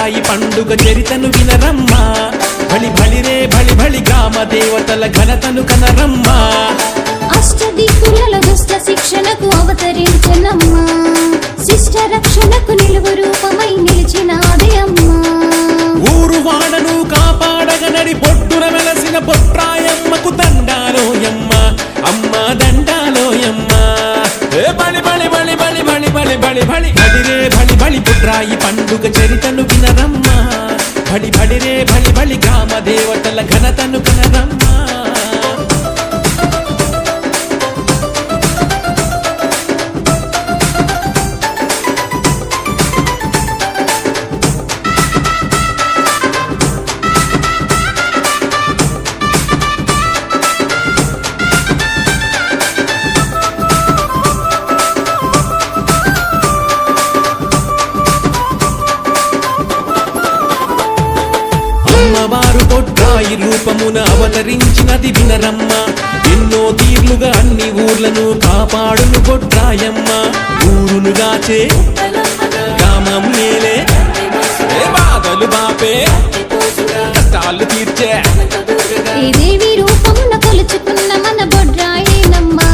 బొడ్రాయి పండుగ చరితను వినరమ్మా బలి బలిరే బలి బలి గ్రామ దేవతల ఘనతను కనరమ్మా అష్టదిక్కులలో దుష్ట శిక్షణకు అవతరించనమ్మా శిష్ట రక్షణకు నిలువు రూపమై నిలిచినాదే అమ్మా ఊరు వాడను కాపాడగనడి బొడ్డున వెలసిన బొడ్రాయమ్మకు దండాలోయమ్మ అమ్మ దండాలోయమ్మ బలి బలి బలి బలి బలి బలి బలి బలి బలిరే బలి బలి బొడ్రాయి పండుగ చరితను వినరమ్మా బలి బలిరే బలి బలి గ్రామ దేవతల ఘనతను కనరమ్మా అమ్మవారు బొడ్రాయి రూపమున అవతరించినది వినరమ్మ ఎన్నో తీర్లుగా అన్ని ఊర్లను కాపాడును బొడ్రాయమ్మ ఊరును గాచే గ్రామం మేలే బాధలు బాపే కష్టాలు తీర్చే ఈ దేవి రూపమున కొలుచుకున్న మన బొడ్రాయేనమ్మా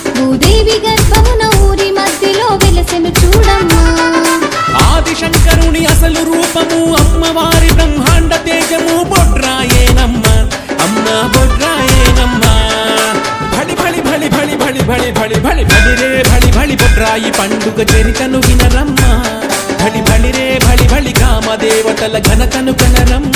భూదేవి గర్భమున ఊరి మధ్యలో వెలసెను చూడమ్మా ఆదిశంకరుని అసలు రూపము అమ్మవారి బ్రహ్మాండ తేజము బొడ్రాయేనమ్మ అమ్మ బొడ్రాయేనమ్మ బలి బలి బలి బలి బలి బలి బలి బలి బలిరే బలి బలి బొడ్రాయి పండుగ చరితను వినరమ్మ బలి బలిరే బలి బలి గ్రామ దేవతల ఘనతను కనరమ్మ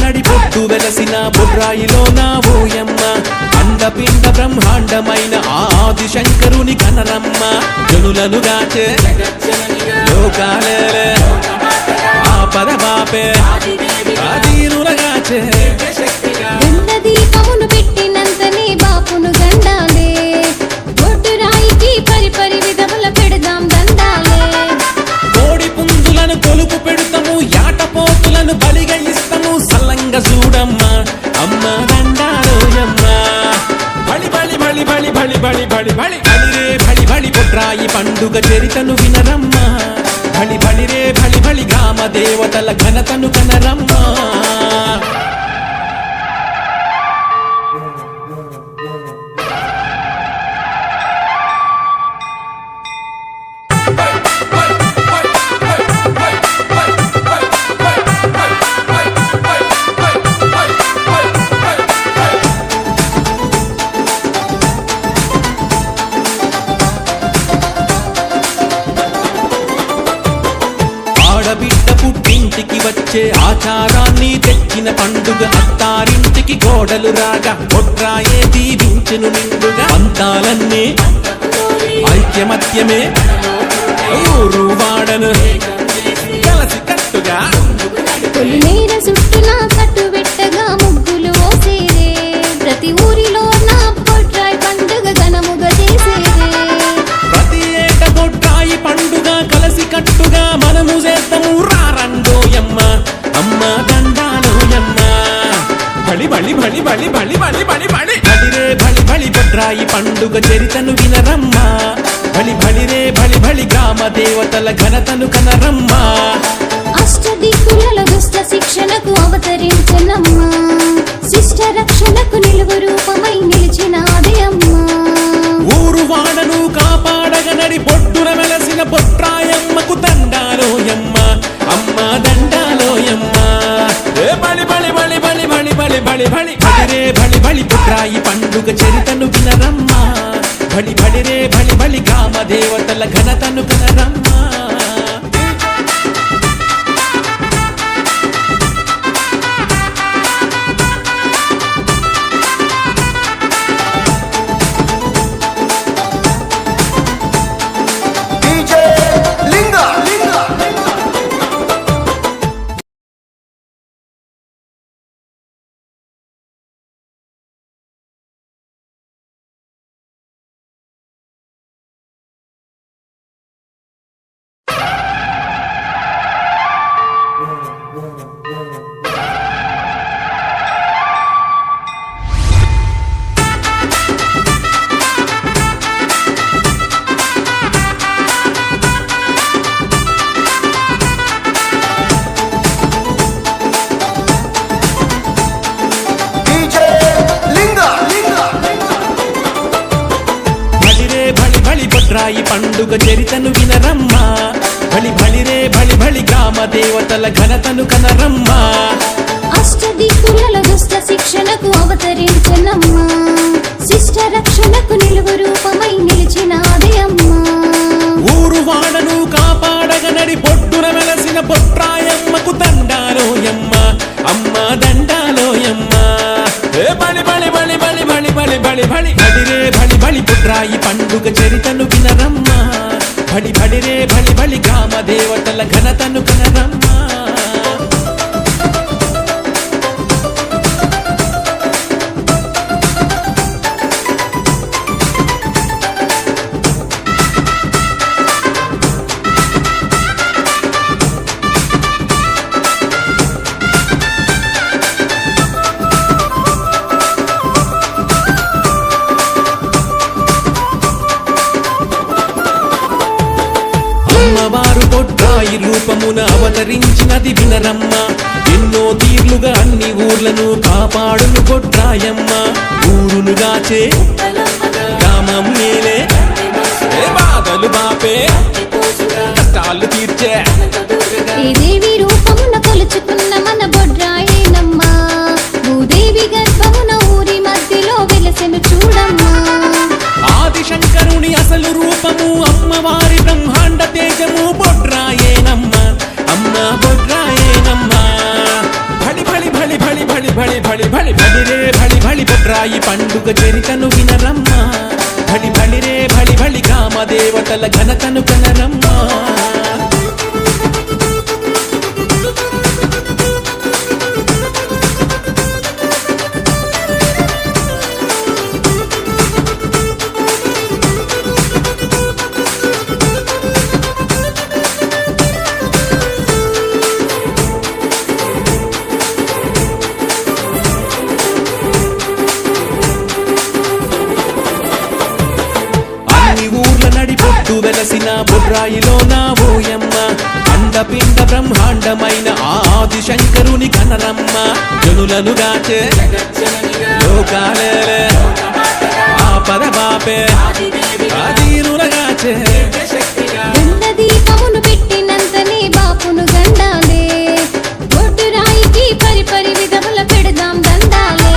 నడిపొట్టు వెలసిన బొడ్రాయిలో నా ఓయమ్మ అండపిండ బ్రహ్మాండమైన ఆది శంకరుని కనరమ్మ జనులను గాచే లోకాలే ఆపద బాపే ఆదీనుల గాచే దీపమును పెట్టినంతనే బాపును గండాలే బొడ్రాయికి పరిపరి విధముల పెడదాం దండాలే కోడి పుంజులను కొలుపు పెడతాము యాటపోతులను బలిగా ఇస్తాము సల్లంగా చూడమ్మ అమ్మ దండాలోయమ్మ బలి బలి బలి బలి బలి బలి బలి బలి బలిరే బలి బలి బొడ్రాయి పండుగ చరితను వినరమ్మ బలి బలిరే బలి బలి గ్రామ దేవతల ఘనతను కనరమ్మ ఆడబిడ్డ పుట్టింటికి వచ్చే ఆచారాన్ని తెచ్చిన పండుగ అత్తారింటికి కోడలు రాగా బొడ్రాయే దీవించెను నిండుగా పంతాలన్నీ ఐక్యమత్యమే ఊరు వాడను కలసి కట్టుగా కొలినేర చుట్టూన కట్టు పెట్టగా ముగ్గులు ఓసేరే ప్రతి ఊరిలో నా బొడ్రాయి పండుగ ఘనముగా చేసేరే ప్రతి ఏట బొడ్రాయి పండుగ కలసి కట్టుగా మనము చేద్దాము రారండోయమ్మ అమ్మ దండాలోయమ్మ బలి బలి బలి బలి బలి బలి బలి బలి బలిరే బలి బలి బొడ్రాయి పండుగ చరితను వినరమ్మ బలి బలిరే బలి బలి గ్రామ దేవతల ఘనతను కనరమ్మ అష్టదిక్కులలో దుష్ట శిక్షణకు అవతరించనమ్మా శిష్ట రక్షణకు నిలువు రూపమై నిలిచినాదే అమ్మా ఊరు వాడను కాపాడగనడి బొడ్డున వెలసిన బొడ్రాయమ్మకు దండాలోయమ్మ అమ్మ దండాలోయమ్మ బలి బలి బలి బలి బలి బలి బలి బలి బలిరే బలి బలి బొడ్రాయి పండుగ చరితను వినరమ్మ బలి బలిరే బలి బలి గ్రామ దేవతల ఘనతను కనరమ్మ బొడ్రాయి పండుగ చరితను వినరమ్మా బలి బలిరే బలి బలి గ్రామ దేవతల ఘనతను కనరమ్మా అష్టదిక్కుల దుష్ట శిక్షణకు అవతరించనమ్మా శిష్ట రక్షణకు నిలువు రూపమై నిలిచినాదే అమ్మా ఊరు వాడను కాపాడగనడి పొట్టున వెలసిన పొట్రాయమ్మకు దండాలోయమ్మ అమ్మ దండాలోయమ్మ ఏ బలి బలి బలి బలి బలి బలి బలి బలి బలిరే బలి బలి పొట్రాయి పండుగ చరితను వినరమ్మా బలి బలిరే బలి బలి గ్రామ దేవతల ఘనతను కనరమ్మా అమ్మవారు బొడ్రాయి రూపమున అవతరించినది వినరమ్మ ఎన్నో తీర్లుగా అన్ని ఊర్లను కాపాడును బొడ్రాయమ్మ ఊరును గాచే గ్రామం మేలే ఏ బాధలు బాపే కష్టాలు తీర్చే ఈ దేవి రూపమున కొలుచుకున్న మన బొడ్రాయేనమ్మా భూదేవి గర్భమున ఊరి మధ్యలో వెలసెను చూడమ్మా ఆదిశంకరుని అసలు రూపము అమ్మవారి బ్రహ్మాండ తేజము బొడ్రాయేనమ్మ అమ్మ బొడ్రాయేనమ్మ బలి బలి బలి బలి బలి బలి బలి బలి బలిరే బలి బలి బొడ్రాయి పండుగ చరితను వినరమ్మ బలి బలిరే బలి బలి గ్రామ దేవతల ఘనతను కనరమ్మా వెలసిన బొడ్రాయిలో నా ఓయమ్మ అండపిండ బ్రహ్మాండమైన ఆది శంకరుని కనరమ్మ జనులను గాచే లోకాలే ఆపద బాపే ఆదీనుల గాచే గండ దీపమును పెట్టినంతనే బాపును గండాలే బొడ్రాయికి పరిపరి విధముల పెడదాం దండాలే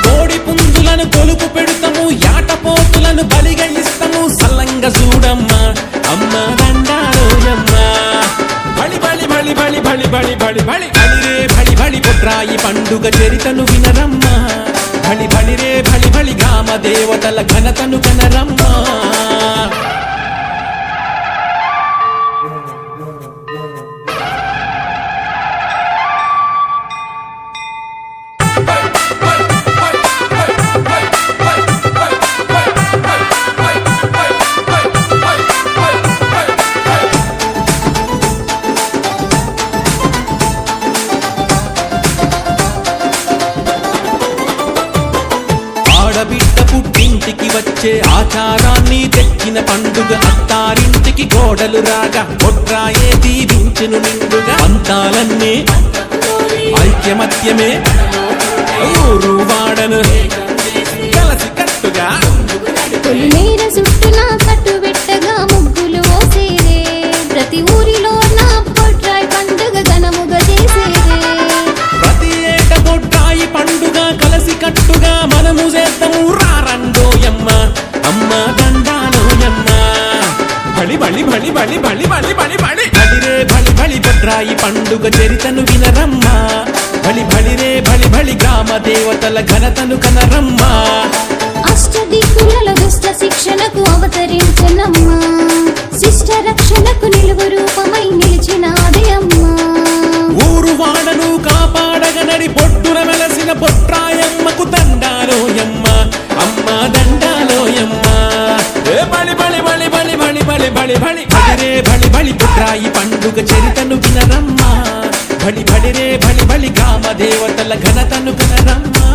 కోడి పుంజులను కొలుపు పెడతాము యాటపోతులను బలిగా ఇస్తాము సల్లంగా చూడమ్మ అమ్మ దండాలోయమ్మ బలి బలి బలి బలి బలి బలి బలి బలి బలిరే బలి బలి బొడ్రాయి పండుగ చరితను వినరమ్మ బలి బలిరే బలి బలి గ్రామ దేవతల ఘనతను కనరమ్మా ఆడబిడ్డ పుట్టింటికి వచ్చే ఆచారాన్ని తెచ్చిన పండుగ అత్తారింటికి గోడలు రాగా బొడ్రాయే దీవించెను నిండుగా పంతాలన్నీ ఐక్యమత్యమే ఊరు వాడను కలసి కట్టుగా కొలిమేర చుట్టూనా కట్టు పెట్టగా ముగ్గులు ఓసేరే ప్రతి ఊరిలో నా బొడ్రాయి పండుగ ఘనముగా చేసేరే ప్రతి ఏట బొడ్రాయి పండుగ కలసి కట్టుగా మనము చేద్దాము రారండోయమ్మ అమ్మ దండాలోయమ్మ బలి బలి బలి బలి బలి బలి బలి బలి బలిరే బలి బలి బొడ్రాయి పండుగ చరితను వినరమ్మ బలి బలిరే బలి బలి గ్రామ దేవతల ఘనతను కనరమ్మా అష్టదిక్కుల దుష్ట శిక్షణకు అవతరించనమ్మా శిష్ట రక్షణకు నిలువు రూపమై నిలిచినాదే అమ్మా ఊరు వాడను కాపాడగనడి పొట్టున వెలసిన పొట్రాయమ్మకు దండాలోయమ్మ అమ్మ దండాలోయమ్మ ఏ బలి బలి బలి బలి బలి బలి బలి బలి బలిరే బలి బలి పొట్రాయి పండుగ చరితను వినరమ్మా బలి బలిరే బలి బలి గ్రామ దేవతల ఘనతను కనరమ్మా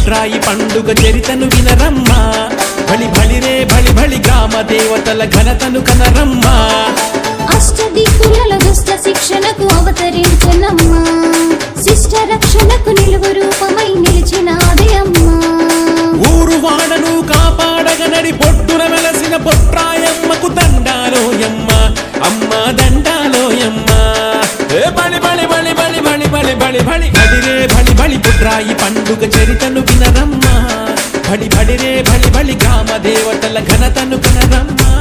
బొడ్రాయి పండుగ చరితను వినరమ్మా బలి బలిరే బలి బలి గ్రామ దేవతల ఘనతను కనరమ్మా అష్టదిక్కుల దుష్ట శిక్షణకు అవతరించనమ్మా శిష్ట రక్షణకు నిలువు రూపమై నిలిచినాదే అమ్మా ఊరు వాడను కాపాడగనడి పొట్టున వెలసిన బొట్రాయమ్మకు దండాలోయమ్మ అమ్మ దండాలోయమ్మ ఏ బలి బలి బలి బలి బలి బలి బలి బలి బలిరే బలి బలి బొట్రాయి పండుగ చరితను వినరమ్మా బలి బలిరే బలి బలి గ్రామ దేవతల ఘనతను కనరమ్మా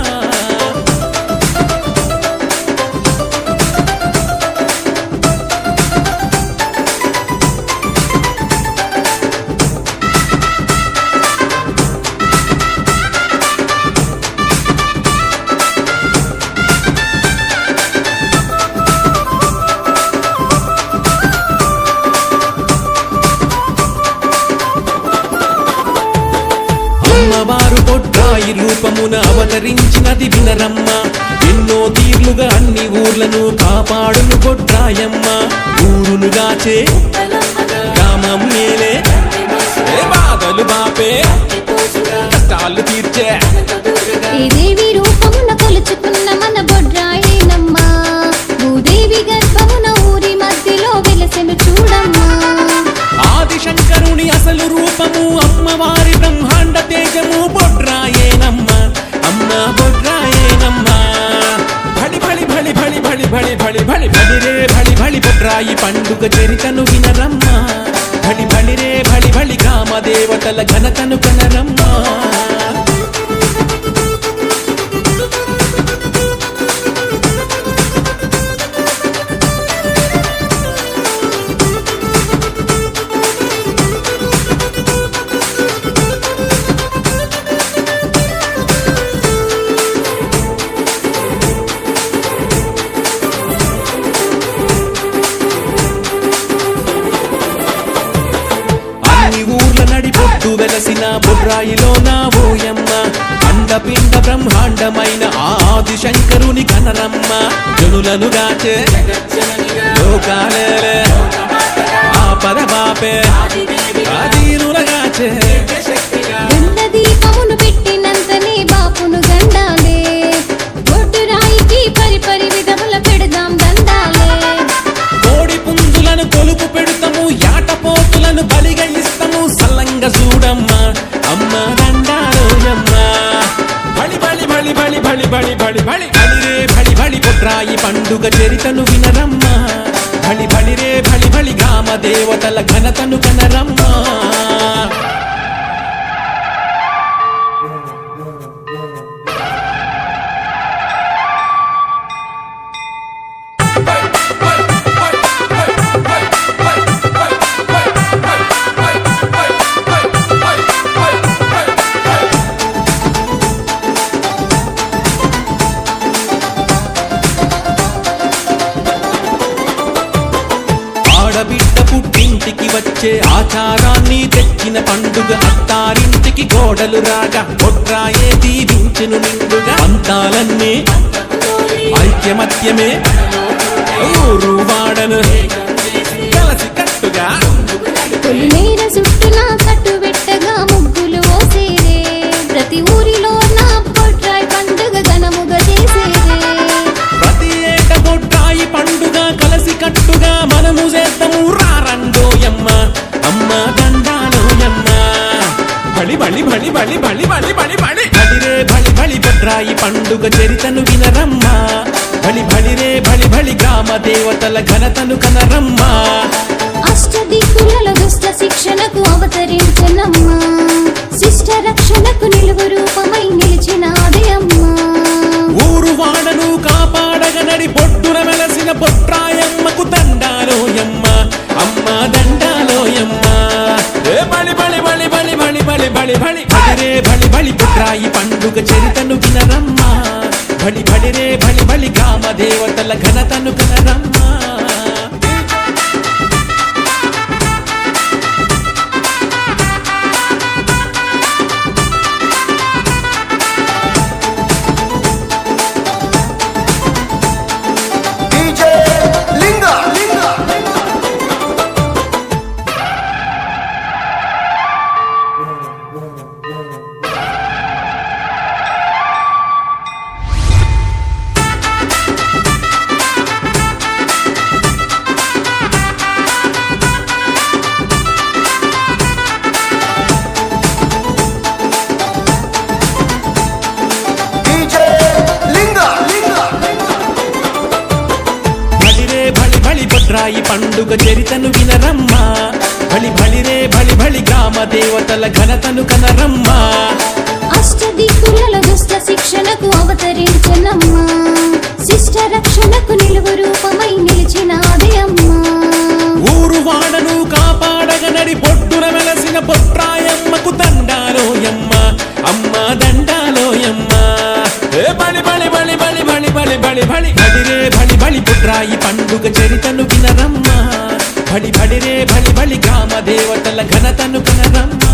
అమ్మవారు బొడ్రాయి రూపమున అవతరించినది వినరమ్మ ఎన్నో తీర్లుగా అన్ని ఊర్లను కాపాడును బొడ్రాయమ్మ ఊరును గాచే గ్రామం నేలే ఏ బాధలు బాపే కష్టాలు తీర్చే ఈ దేవి రూపమున కొలుచుకున్న మన బొడ్రాయేనమ్మా భూదేవి గర్భమున ఊరి మధ్యలో వెలసెను చూడమ్మా ఆదిశంకరుని అసలు రూపము అమ్మవారి బ్రహ్మాండ తేజము బొడ్రాయేనమ్మ అమ్మ బొడ్రాయేనమ్మ బలి బలి బలి బలి బలి బలి బలి బలి బలిరే బలి బలి బొడ్రాయి పండుగ చరితను వినరమ్మ బలి బలిరే బలి బలి గ్రామ దేవతల ఘనతను కనరమ్మా వెలసిన బొడ్రాయిలో నా ఓయమ్మ అండపిండ బ్రహ్మాండమైన ఆది శంకరుని కనరమ్మ జనులను గాచే లోకాలే ఆపద బాపే ఆదీనుల గాచే గండ దీపమును పెట్టినంతనే బాపును గండాలే బొడ్రాయికి పరిపరి విధముల పెడదాం దండాలే కోడి పుంజులను కొలుపు పెడతాము యాటపోతులను బలిగా ఇస్తాము సల్లంగా చూడమ్మ అమ్మ దండాలోయమ్మ బలి బలి బలి బలి బలి బలి బలి బలి బలిరే బలి బలి బొడ్రాయి పండుగ చరితను వినరమ్మ బలి బలిరే బలి బలి గ్రామ దేవతల ఘనతను కనరమ్మా ఆడబిడ్డ పుట్టింటికి వచ్చే ఆచారాన్ని తెచ్చిన పండుగ అత్తారింటికి గోడలు రాగా బొడ్రాయే దీవించెను నిండుగా పంతాలన్నీ ఐక్యమత్యమే ఊరు వాడను కలసి కట్టుగా కొల్లేర చుట్టూనా కట్టు పెట్టగా ముగ్గులు ఓసేరే ప్రతి ఊరిలో నా బొడ్రాయి పండుగ ఘనముగా చేసేరే ప్రతి ఏట బొడ్రాయి పండుగ కలసి కట్టుగా మనము చేద్దాము రారండోయమ్మ అమ్మ దండాలోయమ్మ బలి బలి బలి బలి బలి బలి బలి బలి బలిరే బలి బలి బొడ్రాయి పండుగ చరితను వినరమ్మ బలి బలిరే బలి బలి గ్రామ దేవతల ఘనతను కనరమ్మా అష్టదిక్కుల దుష్ట శిక్షణకు అవతరించనమ్మా శిష్ట రక్షణకు నిలువు రూపమై నిలిచినాదే అమ్మా ఊరు వాడను కాపాడగనడి పొట్టున వెలసిన బొట్రాయమ్మకు దండాలోయమ్మ అమ్మ దండాలోయమ్మ ఏ బలి బలి బలి బలి బలి బలి బలి బలి బలిరే బలి బలి బొట్రాయి పండుగ చరితను వినరమ్మా బలి బలిరే బలి బలి గ్రామ దేవతల ఘనతను కనరమ్మా పండుగ చరితను వినరమ్మా బలి బలిరే బలి బలి గ్రామ దేవతల ఘనతను కనరమ్మా అష్టదిక్కులలో దుష్ట శిక్షణకు అవతరించనమ్మా శిష్ట రక్షణకు నిలువు రూపమై నిలిచినాదే అమ్మా ఊరు వాడను కాపాడగ నడి పొట్టున వెలసిన పొట్రాయమ్మకు దండాలోయమ్మ అమ్మ దండాలోయమ్మ ఏ బలి బలి బలి బలి బలి బలి బలి బలి బలిరే బలి బలి పుట్రాయి పండుగ చరితను వినరమ్మా బలి బలిరే బలి బలి గ్రామ దేవతల ఘనతను కనరమ్మా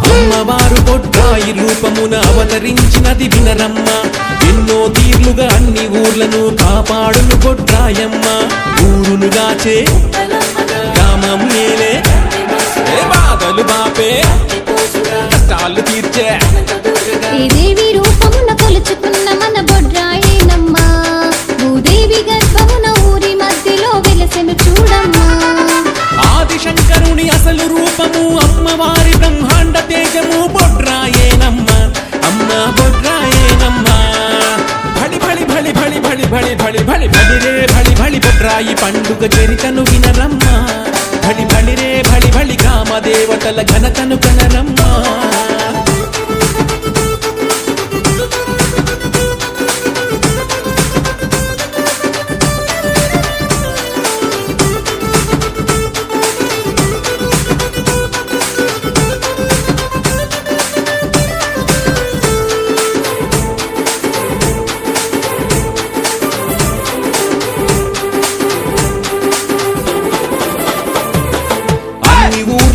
అమ్మవారు పొట్రాయి రూపమున అవతరించినది వినరమ్మ ఎన్నో తీర్లుగా అన్ని ఊర్లను కాపాడును పొట్రాయమ్మ ఊరును గాచే గ్రామం నేలే ఏ బాధలు బాపే కష్టాలు తీర్చే ఈ దేవి రూపమున కొలుచుకున్న మన బొడ్రాయేనమ్మా భూదేవి గర్భమున ఊరి మధ్యలో వెలసెను చూడమ్మా ఆదిశంకరుని అసలు రూపము అమ్మవారి బ్రహ్మాండ తేజము బొడ్రాయేనమ్మ అమ్మ బొడ్రాయేనమ్మ బలి బలి బలి బలి బలి బలి బలి బలి బలిరే బలి బలి బొడ్రాయి పండుగ చరితను వినరమ్మ బలి బలిరే బలి బలి గ్రామ దేవతల ఘనతను కనరమ్మా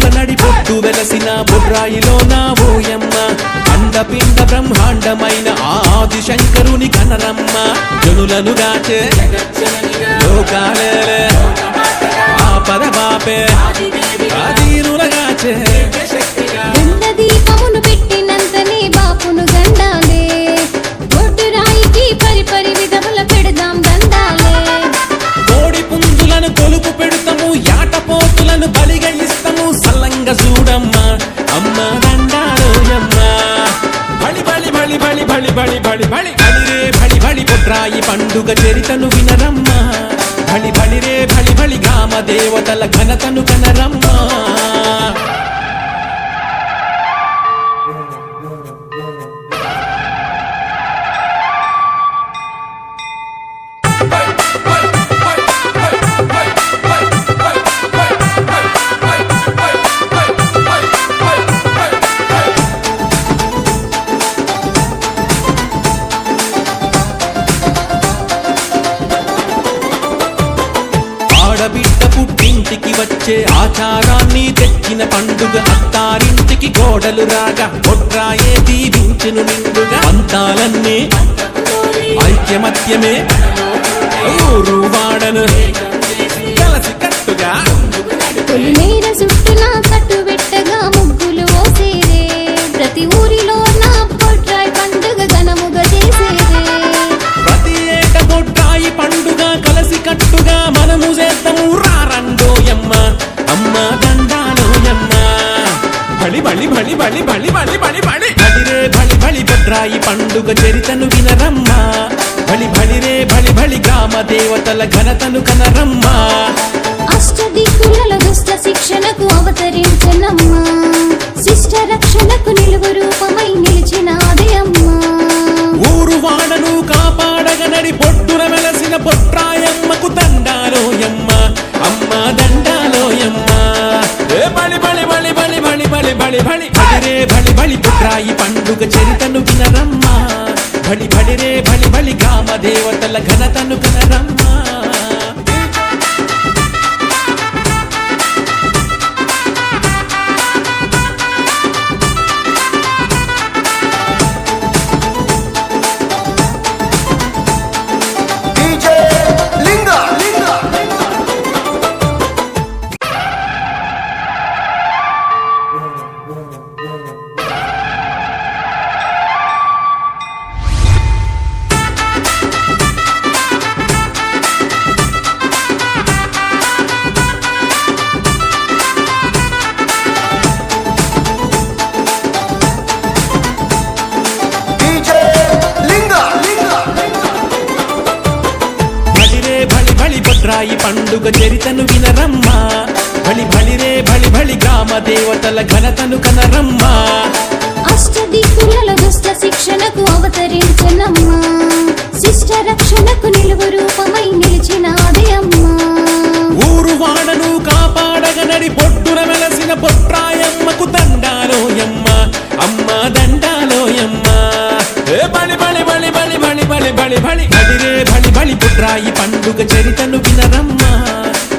నడిపొట్టు వెలసిన బుర్రాయిలో నా ఓయమ్మ అండపిండ బ్రహ్మాండమైన ఆదిశంకరుని కనరమ్మ జనులను గాచే లోకాలే ఆపద బాపే ఆదీనుల గాచే గండ దీపమును పెట్టినంతనే బాపును గండాలే బొడ్రాయికి పరిపరి విధముల పెడదాం దండాలే కోడి పుంజులను కొలుపు పెడతాము యాటపోతులను బలిగా ఇస్తాము సల్లంగా చూడమ్మా అమ్మ దండాలోయమ్మ బలి బలి బలి బలి బలి బలి బలి బలి బలిరే బలి బలి బొడ్రాయి పండుగ చరితను వినరమ్మా బలి బలిరే బలి బలి గ్రామ దేవతల ఘనతను కనరమ్మా ఆడబిడ్డ పుట్టింటికి వచ్చే ఆచారాన్ని తెచ్చిన పండుగ అత్తారింటికి గోడలు రాగా బొడ్రాయే దీవించును నిండుగా పంతాలన్నీ ఐక్యమత్యమే ఊరు వాడను కలసి కట్టుగా పొలిమేర చుట్టూన కట్టు పెట్టగా ముగ్గులు ఓసేదే ప్రతి ఊరిలో నా బొడ్రాయి పండుగ ఘనముగా చేసేదే ప్రతి ఏట బొడ్రాయి పండుగ కలసి కట్టుగా మనము చేద్దాము రారండోయమ్మ అమ్మ దండాలోయమ్మ బలి బలి బలి బలి బలి బలి బలి బలి బలిరే బలి బలి బొడ్రాయి పండుగ చరితను వినరమ్మా బలి బలిరే బలి బలి గ్రామ దేవతల ఘనతను కనరమ్మా అష్టదిక్కులలో దుష్ట శిక్షణకు అవతరించనమ్మా శిష్ట రక్షణకు నిలువు రూపమై నిలిచినాదే అమ్మా ఊరు వాడను కాపాడగ నడి పొట్టున వెలసిన పొట్రాయమ్మకు దండాలోయమ్మ అమ్మ దండాలోయమ్మ ఏ బలి బలి బలి బలి బలి బలి బలి బలి బలిరే బలి బలి పుట్రాయి పండుగ చరితను వినరమ్మా బలి బలిరే బలి బలి గ్రామ దేవతల ఘనతను కనరమ్మా బొడ్రాయి పండుగ చరితను వినరమ్మా బలి బలిరే బలి బలి గ్రామ దేవతల ఘనతను కనరమ్మా అష్టదిక్కులలో దుష్ట శిక్షణకు అవతరించనమ్మా శిష్ట రక్షణకు నిలువ రూపమై నిలిచినాదే అమ్మా ఊరు వాడను కాపాడగనడి పొట్టున వెలసిన బొట్రాయమ్మకు దండాలోయమ్మ అమ్మ దండాలోయమ్మ ఏ బలి బలి బలి బలి బలి బలి బలి బలి బలిరే బలి బలి బొట్రాయి పండుగ చరితను వినరమ్మా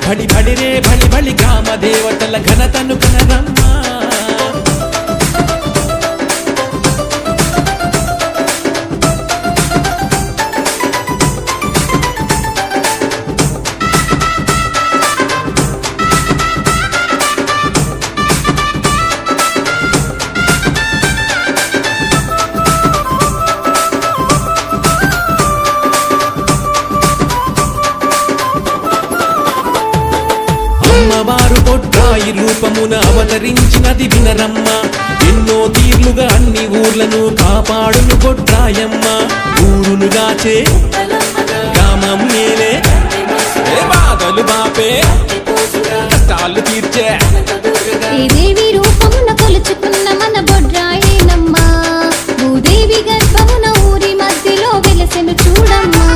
బలి బలిరే బలి బలి గ్రామ దేవతల ఘనతను కనరమ్మా అమ్మవారు బొడ్రాయి రూపమున అవతరించినది వినరమ్మ ఎన్నో తీర్లుగా అన్ని ఊర్లను కాపాడును బొడ్రాయమ్మ ఊరును గాచే గ్రామం మేలే ఏ బాధలు బాపే కష్టాలు తీర్చే ఈ దేవి రూపమున కొలుచుకున్న మన బొడ్రాయేనమ్మా భూదేవి గర్భమున ఊరి మధ్యలో వెలసెను చూడమ్మా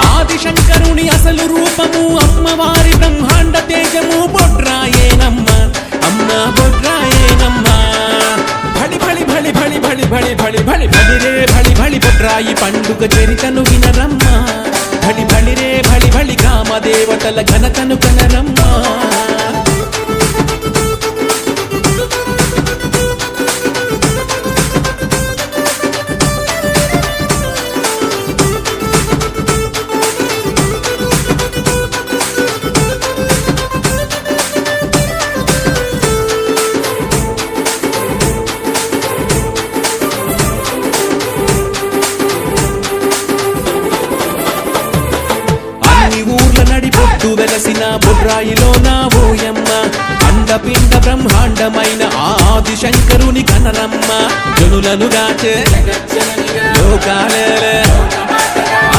ఆదిశంకరుని అసలు రూపము అమ్మవారి బ్రహ్మాండ తేజము బొడ్రాయేనమ్మ అమ్మ బొడ్రాయేనమ్మ బలి బలి బలి బలి బలి బలి బలి బలి బలిరే బలి బలి బొడ్రాయి పండుగ చరితను వినరమ్మ బలి బలిరే బలి బలి గ్రామ దేవతల ఘనతను కనరమ్మ నడిపొట్టు వెలసిన బొడ్రాయిలో నా ఓయమ్మ అండపిండ బ్రహ్మాండమైన ఆది శంకరుని కనరమ్మ జనులను గాచే లోకాలే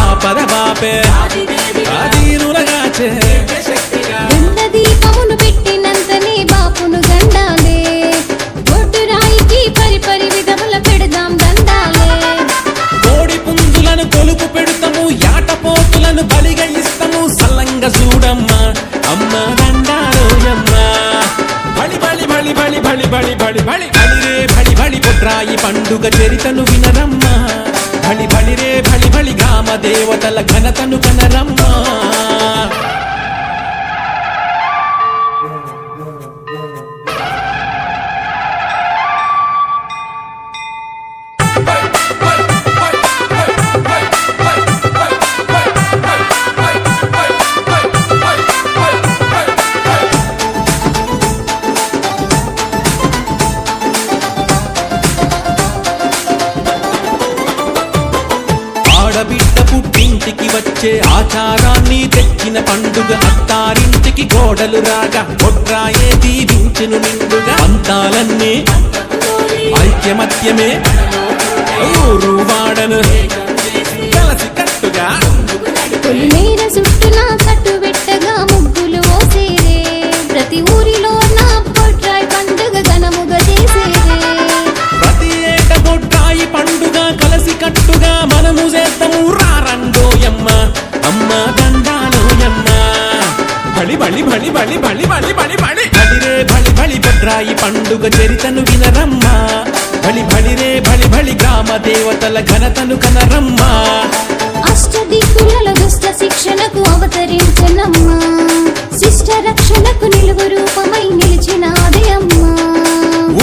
ఆపద బాపే ఆదీనుల గాచే గండ దీపమును పెట్టినంతనే బాపును గండాలే బొడ్రాయికి పరిపరి విధముల పెడదాం దండాలే కోడి పుంజులను కొలుపు పెడతాము యాటపోతులను బలిగా ఇస్తాము సల్లంగా చూడమ్మా అమ్మ దండాలోయమ్మ బలి బలి బలి బలి బలి బలి బలి బలి బలిరే బలి బలి బొడ్రాయి పండుగ చరితను వినరమ్మా బలి బలిరే బలి బలి గ్రామ దేవతల ఘనతను కనరమ్మా ఆడబిడ్డ పుట్టింటికి వచ్చే ఆచారాన్ని తెచ్చిన పండుగ అత్తారింటికి కోడలు రాగా బొడ్రాయే దీవించెను నిండుగా పంతాలన్నీ ఐక్యమత్యమే ఊరు వాడను కలసి కట్టుగా పొలిమేర చుట్టూన కట్టు పెట్టగా ముగ్గులు ఓసేరే ప్రతి ఊరిలో నా బొడ్రాయి పండుగ ఘనముగా చేసేరే ప్రతి ఏట బొడ్రాయి పండుగ కలసి కట్టుగా మనము చేస్తాము రారండోయమ్మ అమ్మ దండాలోయమ్మ బలి బలి బలి బలి బలి బలి బలి బలి బలిరే బలి బలి బొడ్రాయి పండుగ చరితను వినరమ్మ బలి బలిరే బలి బలి గ్రామ దేవతల ఘనతను కనరమ్మ అష్టదిక్కులలో దుష్ట శిక్షణకు అవతరించనమ్మా శిష్ట రక్షణకు నిలువ రూపమై నిలిచినాదే అమ్మా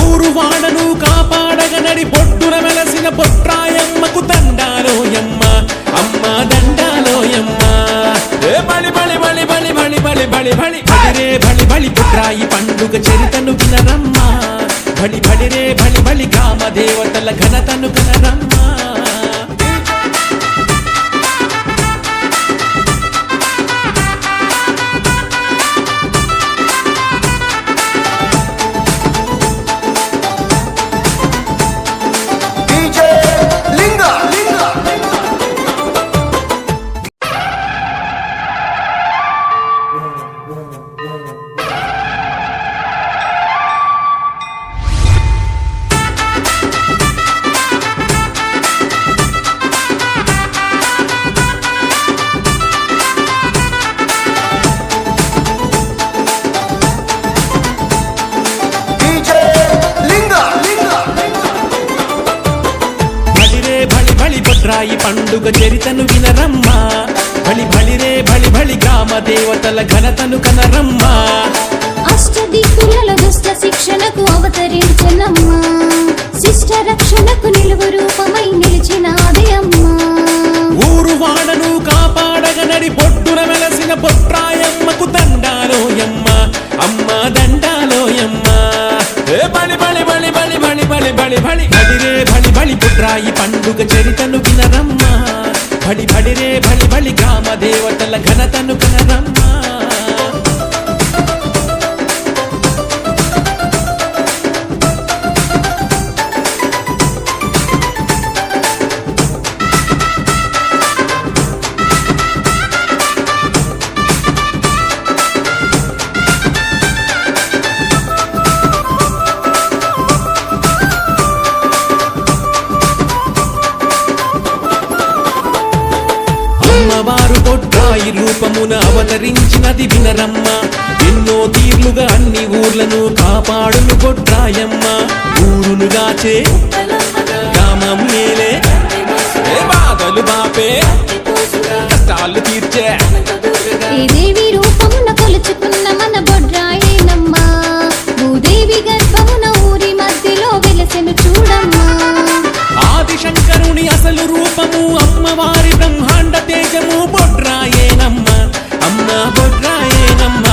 ఊరు వాడను కాపాడగనడి పొట్టున వెలసిన బొట్రాయమ్మకు దండాలోయమ్మ అమ్మ దండాలోయమ్మ ఏ బలి బలి బలి బలి బలి బలి బలి బలి బలిరే బలి బలి బొట్రాయి పండుగ చరితను వినరమ్మ బలి బలిరే బలి బలి గ్రామ దేవతల ఘనతను కనరమ్మ బొడ్రాయి పండుగ చరితను వినరమ్మా బలి బలిరే బలి బలి గ్రామ దేవతల ఘనతను కనరమ్మా అష్టదిక్కులలో దుష్ట శిక్షణకు అవతరించనమ్మా శిష్ట రక్షణకు నిలువు రూపమై నిలిచినాదే అమ్మా ఊరు వాడను కాపాడగ నడి పొట్టున వెలసిన బొట్రాయమ్మకు దండాలోయమ్మ అమ్మ దండాలోయమ్మ ఏ బలి బలి బలి బలి బలి బలి బలి బలి బలిరే బలి బలి బొట్రాయి పండుగ చరితను వినరమ్మా బలి బలిరే బలి బలి గ్రామ దేవతల ఘనతను కనరమ్మా అమ్మవారు బొడ్రాయి రూపమున అవతరించినది వినరమ్మ ఎన్నో తీర్లుగా అన్ని ఊర్లను కాపాడును బొడ్రాయమ్మ ఊరును గాచే గ్రామం మేలే ఏ బాధలు బాపే కష్టాలు తీర్చే ఈ దేవి రూపమున కొలుచుకున్న మన బొడ్రాయేనమ్మా భూదేవి గర్భమున ఊరి మధ్యలో వెలసెను చూడమ్మా ఆదిశంకరుని అసలు రూపము అమ్మవారి బ్రహ్మాండ తేజము బొడ్రాయేనమ్మ అమ్మ బొడ్రాయేనమ్మ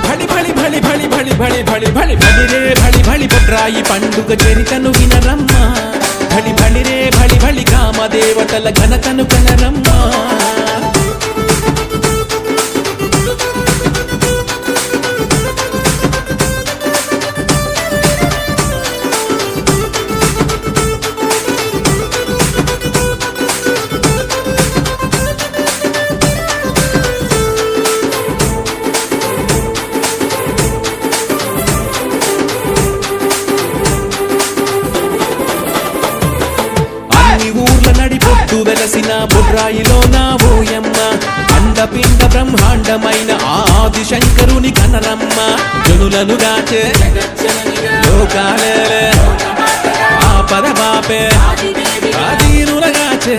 బలి బలి బలి బలి బలి బలి బలి బలి బలిరే బలి బలి బొడ్రాయి పండుగ చరితను వినరమ్మ బలి బలిరే బలి బలి గ్రామ దేవతల ఘనతను కనరమ్మా పొట్టు వెలసిన బొడ్రాయిలో నా ఓయమ్మ అండపిండ బ్రహ్మాండమైన ఆది శంకరుని కనరమ్మ జనులను గాచే లోకాలే ఆపద బాపే ఆదీనులగాచే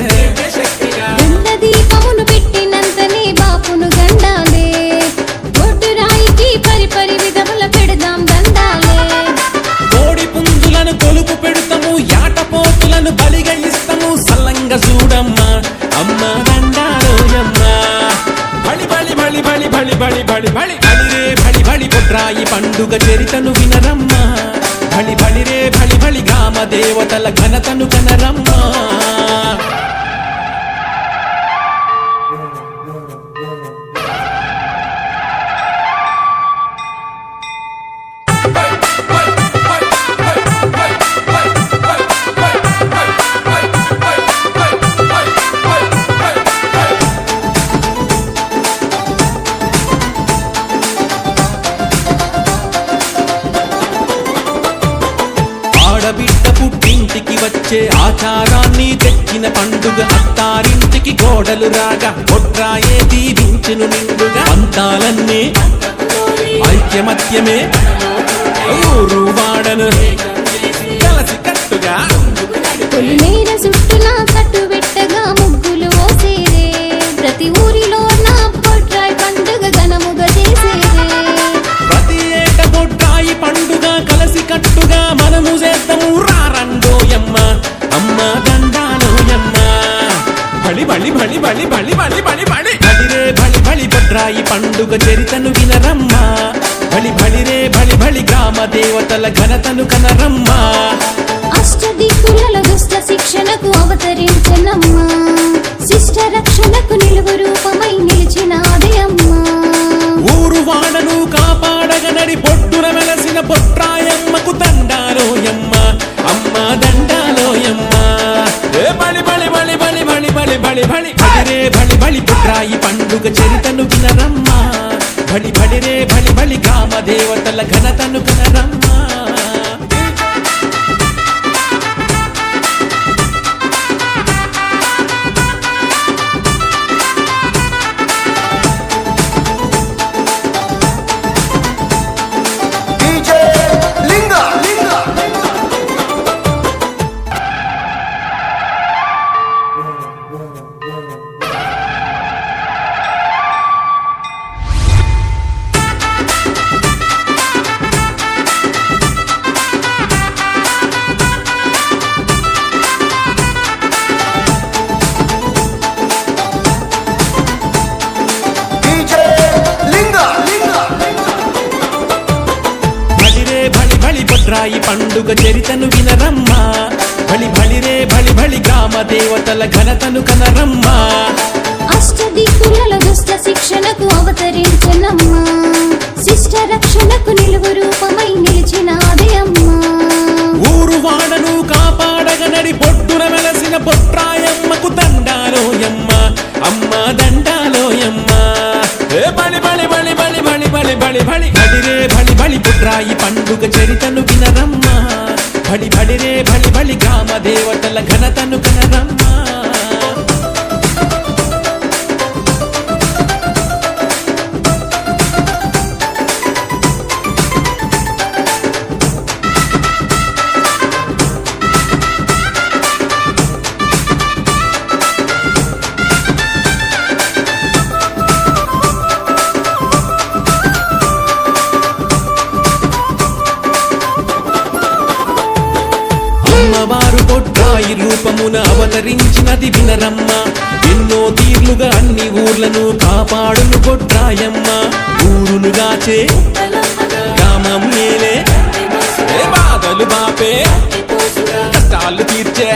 గండ దీపమును పెట్టినంతనే బాపును గండాలే బొడ్రాయికి పరిపరి విధముల పెడదాం దండాలే కోడి పుంజులను కొలుపు పెడతాము యాటపోతులను బలిగా ఇస్తాము సల్లంగా చూడమ్మ అమ్మ దండాలోయమ్మ బలి బలి బలి బలి బలి బలి బలి బలి బలిరే బలి బలి బొడ్రాయి పండుగ చరితను వినరమ్మ బలి బలిరే బలి బలి గ్రామ దేవతల ఘనతను కనరమ్మా ఆడబిడ్డ పుట్టింటికి వచ్చే ఆచారాన్ని తెచ్చిన పండుగ అత్తారింటికి కోడలు రాగా బొడ్రాయే దీవించెను నిండుగా పంతాలన్నీ ఐక్యమత్యమే ఊరు వాడను కలసి కట్టుగా పొలిమేర చుట్టూనా కట్టు పెట్టగా ముగ్గులు ఓసేరే ప్రతి ఊరిలో నా బొడ్రాయి పండుగ ఘనముగా చేసేరే ప్రతి ఏట బొడ్రాయి పండుగ కలసి కట్టుగా మనము చేద్దాము రారండోయమ్మ అమ్మ దండాలోయమ్మ బలి బలి బలి బలి బలి బలి బలి బలి బలిరే బలి బలి బొడ్రాయి పండుగ చరితను వినరమ్మ బలి బలిరే బలి బలి గ్రామ దేవతల ఘనతను కనరమ్మా అష్టదిక్కులలో దుష్ట శిక్షణకు అవతరించనమ్మా శిష్ట రక్షణకు నిలువు రూపమై నిలిచినాదే అమ్మా ఊరు వాడను కాపాడగ నడి పొట్టున వెలసిన బొట్రాయమ్మకు దండాలోయమ్మ అమ్మ దండాలోయమ్మ ఏ బలి బలి బలి బలి బలి బలి బలి బలి బలిరే బలి బలి బొడ్రాయి పండుగ చరితను వినరమ్మా బలి బలిరే బలి బలి గ్రామ దేవతల ఘనతను కనరమ్మా బొడ్రాయి పండుగ చరితను వినరమ్మా బలి బలిరే బలి బలి గ్రామ దేవతల ఘనతను కనరమ్మా అష్టదిక్కులలో దుష్ట శిక్షణకు అవతరించనమ్మా శిష్ట రక్షణకు నిలువు రూపమై నిలిచినాదే అమ్మా ఊరు వాడను కాపాడగనడి పొట్టున వెలసిన పొట్రాయమ్మకు దండాలోయమ్మ అమ్మ దండాలోయమ్మ ఏ బలి బలి బలి బలి బలి బలి బలి బలి బలిరే బలి బలి పొట్రాయి పండుగ చరితను వినరమ్మా బలి బలిరే బలి బలి గ్రామ దేవతల ఘనతను కనరమ్మా అమ్మవారు బొడ్రాయి రూపమున అవతరించినది వినరమ్మ ఎన్నో తీర్లుగా అన్ని ఊర్లను కాపాడును బొడ్రాయమ్మ ఊరును గాచే గ్రామం ఏలే ఏ బాధలు బాపే కష్టాలు తీర్చే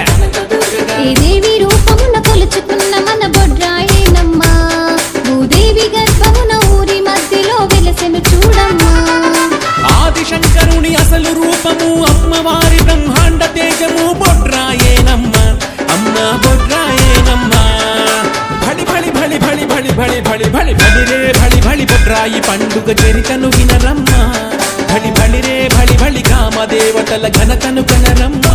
ఈ దేవి రూపమున కొలుచుకున్న మన బొడ్రాయేనమ్మా భూదేవి గర్భమున ఊరి మధ్యలో వెలసెను చూడమ్మా ఆదిశంకరుని అసలు రూపము అమ్మవారి బ్రహ్మాండ తేజము బొడ్రాయేనమ్మ అమ్మ బొడ్రాయేనమ్మ బలి బలి బలి బలి బలి బలి బలి బలి బలిరే బలి బలి బొడ్రాయి పండుగ చరితను వినరమ్మ బలి బలిరే బలి బలి గ్రామ దేవతల ఘనతను కనరమ్మ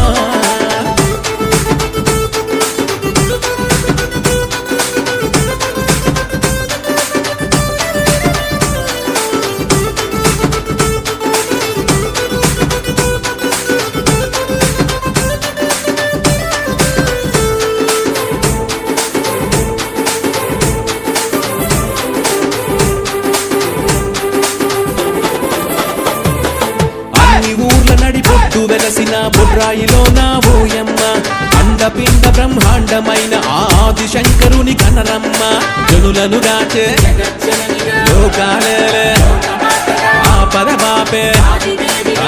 పొట్టు వెలసిన బొడ్రాయిలో నా ఓయమ్మ అండపిండ బ్రహ్మాండమైన ఆది శంకరుని కనరమ్మ జనులను గాచే లోకాలే ఆపద బాపే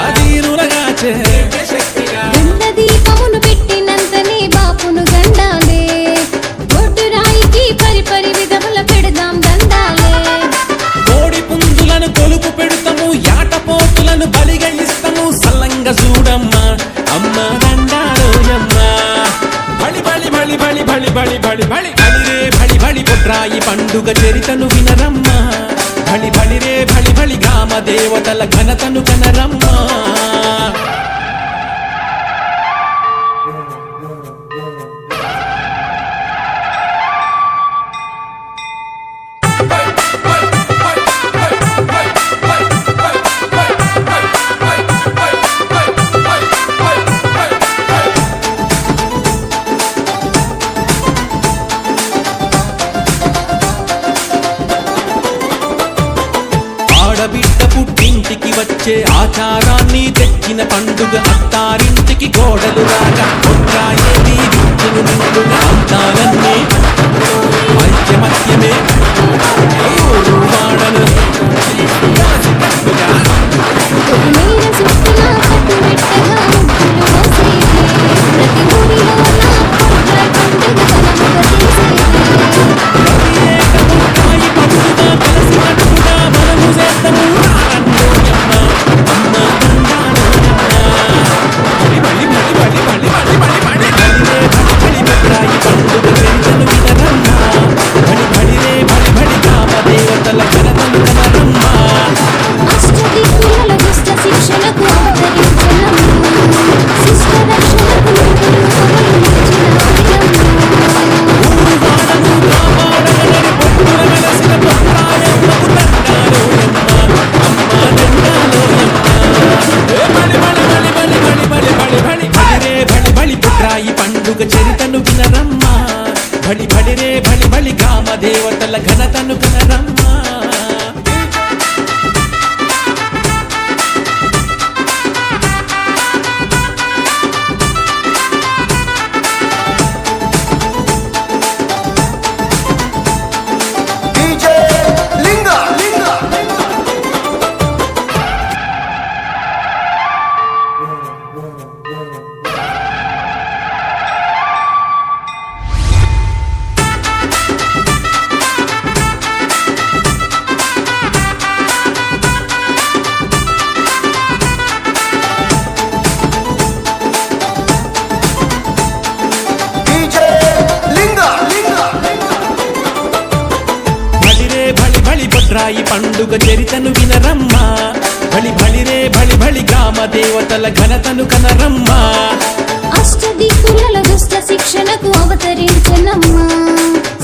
ఆదీనుల గాచే గండ దీపమును పెట్టినంతనే బాపును గండాలే బొడ్రాయికి పరిపరి విధముల పెడదాం దండాలే కోడి పుంజులను కొలుపు పెడతాము యాటపోతులను బలిగా ఇస్తాము సల్లంగా చూడమ్మ అమ్మ దండాలోయమ్మ బలి బలి బలి బలి బలి బలి బలి బలి బలిరే బలి బలి బొడ్రాయి పండుగ చరితను వినరమ్మ బలి బలిరే బలి బలి గ్రామ దేవతల ఘనతను కనరమ్మ ఆడబిడ్డ పుట్టింటికి వచ్చే ఆచారాన్ని తెచ్చిన పండుగ అత్తారింటికి గోడలు రాగా బొడ్రాయే దీవించెను నిండుగా అందాలన్నీ ఐక్యమత్యమే ఊరు వాడను నీర సుట్టున కట్టు మెట్టగా ముగ్గులు మోసేది ప్రతి ఊరిలో నా బొడ్రాయి పండుగ ఘనముగా చేసేది బొడ్రాయి పండుగ కలిసినట్టుగా మనము చేద్దాము రారండోయమ్మ అమ్మ దండాలోయమ్మ బలి బలి బలి బలి బలి బలి బలి బలిరే బలి బలి బొడ్రాయి పండుగ చరితను వినరమ్మ బలి బలిరే బలి బలి గ్రామ దేవతల ఘనతను కనరమ్మ అష్టదిక్కులలో దుష్ట శిక్షణకు అవతరించనమ్మా శిష్ట రక్షణకు నిలువు రూపమై నిలిచినాదే ఊరు వాడను కాపాడగనడి పొట్టున వెలసిన పొట్రాయమ్మకు దండాలోయమ్మ అమ్మ దండాలోయమ్మ ఏ బలి బలి బలి బలి బలి బలి బలి బలి బలిరే బలి బలి బొడ్రాయి పండుగ చరితను వినరమ్మ బలి బలిరే బలి బలి గ్రామ దేవతల ఘనతను కనరమ్మ Linga. బొడ్రాయి పండుగ చరితను వినరమ్మా బలి బలిరే బలి బలి గ్రామ దేవతల ఘనతను కనరమ్మా అష్టదిక్కులలో దుష్ట శిక్షణకు అవతరించనమ్మా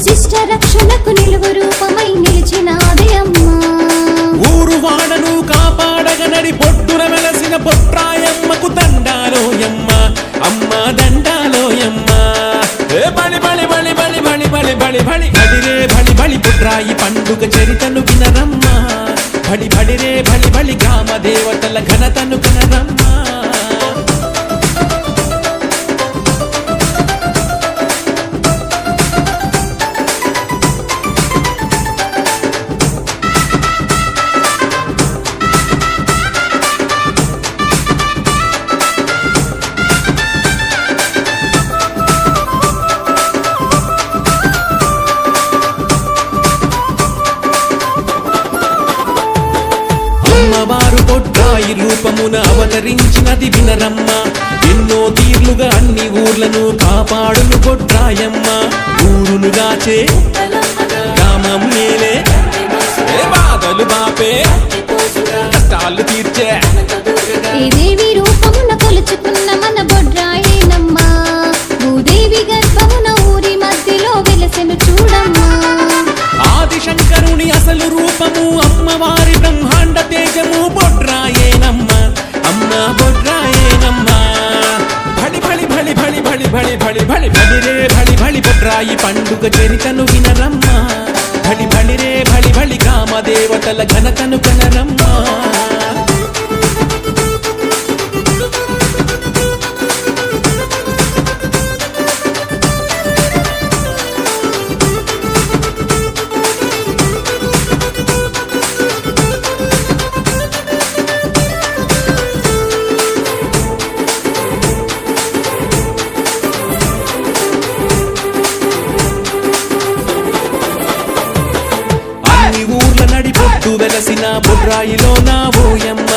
శిష్ట రక్షణకు నిలువు రూపమై నిలిచినాదే అమ్మా ఊరు వాడను కాపాడగ నడి పొట్టున వెలసిన బొట్రాయమ్మకు దండాలోయమ్మ అమ్మ దండాలోయమ్మ ఏ బలి బలి బలి బలి బలి బలి బలి బలి బలిరే బలి బలి బొట్రాయి పండుగ చరితను వినరమ్మా బలి బలిరే బలి బలి గ్రామ దేవతల ఘనతను కనరమ్మా అమ్మవారు బొడ్రాయి రూపమున అవతరించినది వినరమ్మ ఎన్నో తీర్లుగా అన్ని ఊర్లను కాపాడును బొడ్రాయమ్మ ఊరును గాచే గ్రామం మేలే ఏ బాధలు బాపే కష్టాలు తీర్చే ఈ దేవి రూపమున కొలుచుకున్న మన బొడ్రాయేనమ్మా భూదేవి గర్భమున ఊరి మధ్యలో వెలసెను చూడమ్మా ఆదిశంకరుని అసలు రూపము అమ్మవారి బ్రహ్మాండ తేజము బొడ్రాయేనమ్మ అమ్మ బొడ్రాయేనమ్మ బలి బలి బలి బలి బలి బలి బలి బలి బలిరే బలి బలి బొడ్రాయి పండుగ చరితను వినరమ్మ బలి బలిరే బలి బలి గ్రామ దేవతల ఘనతను కనరమ్మా నడిపొట్టు వెలసిన బొడ్రాయిలో నా ఓయమ్మ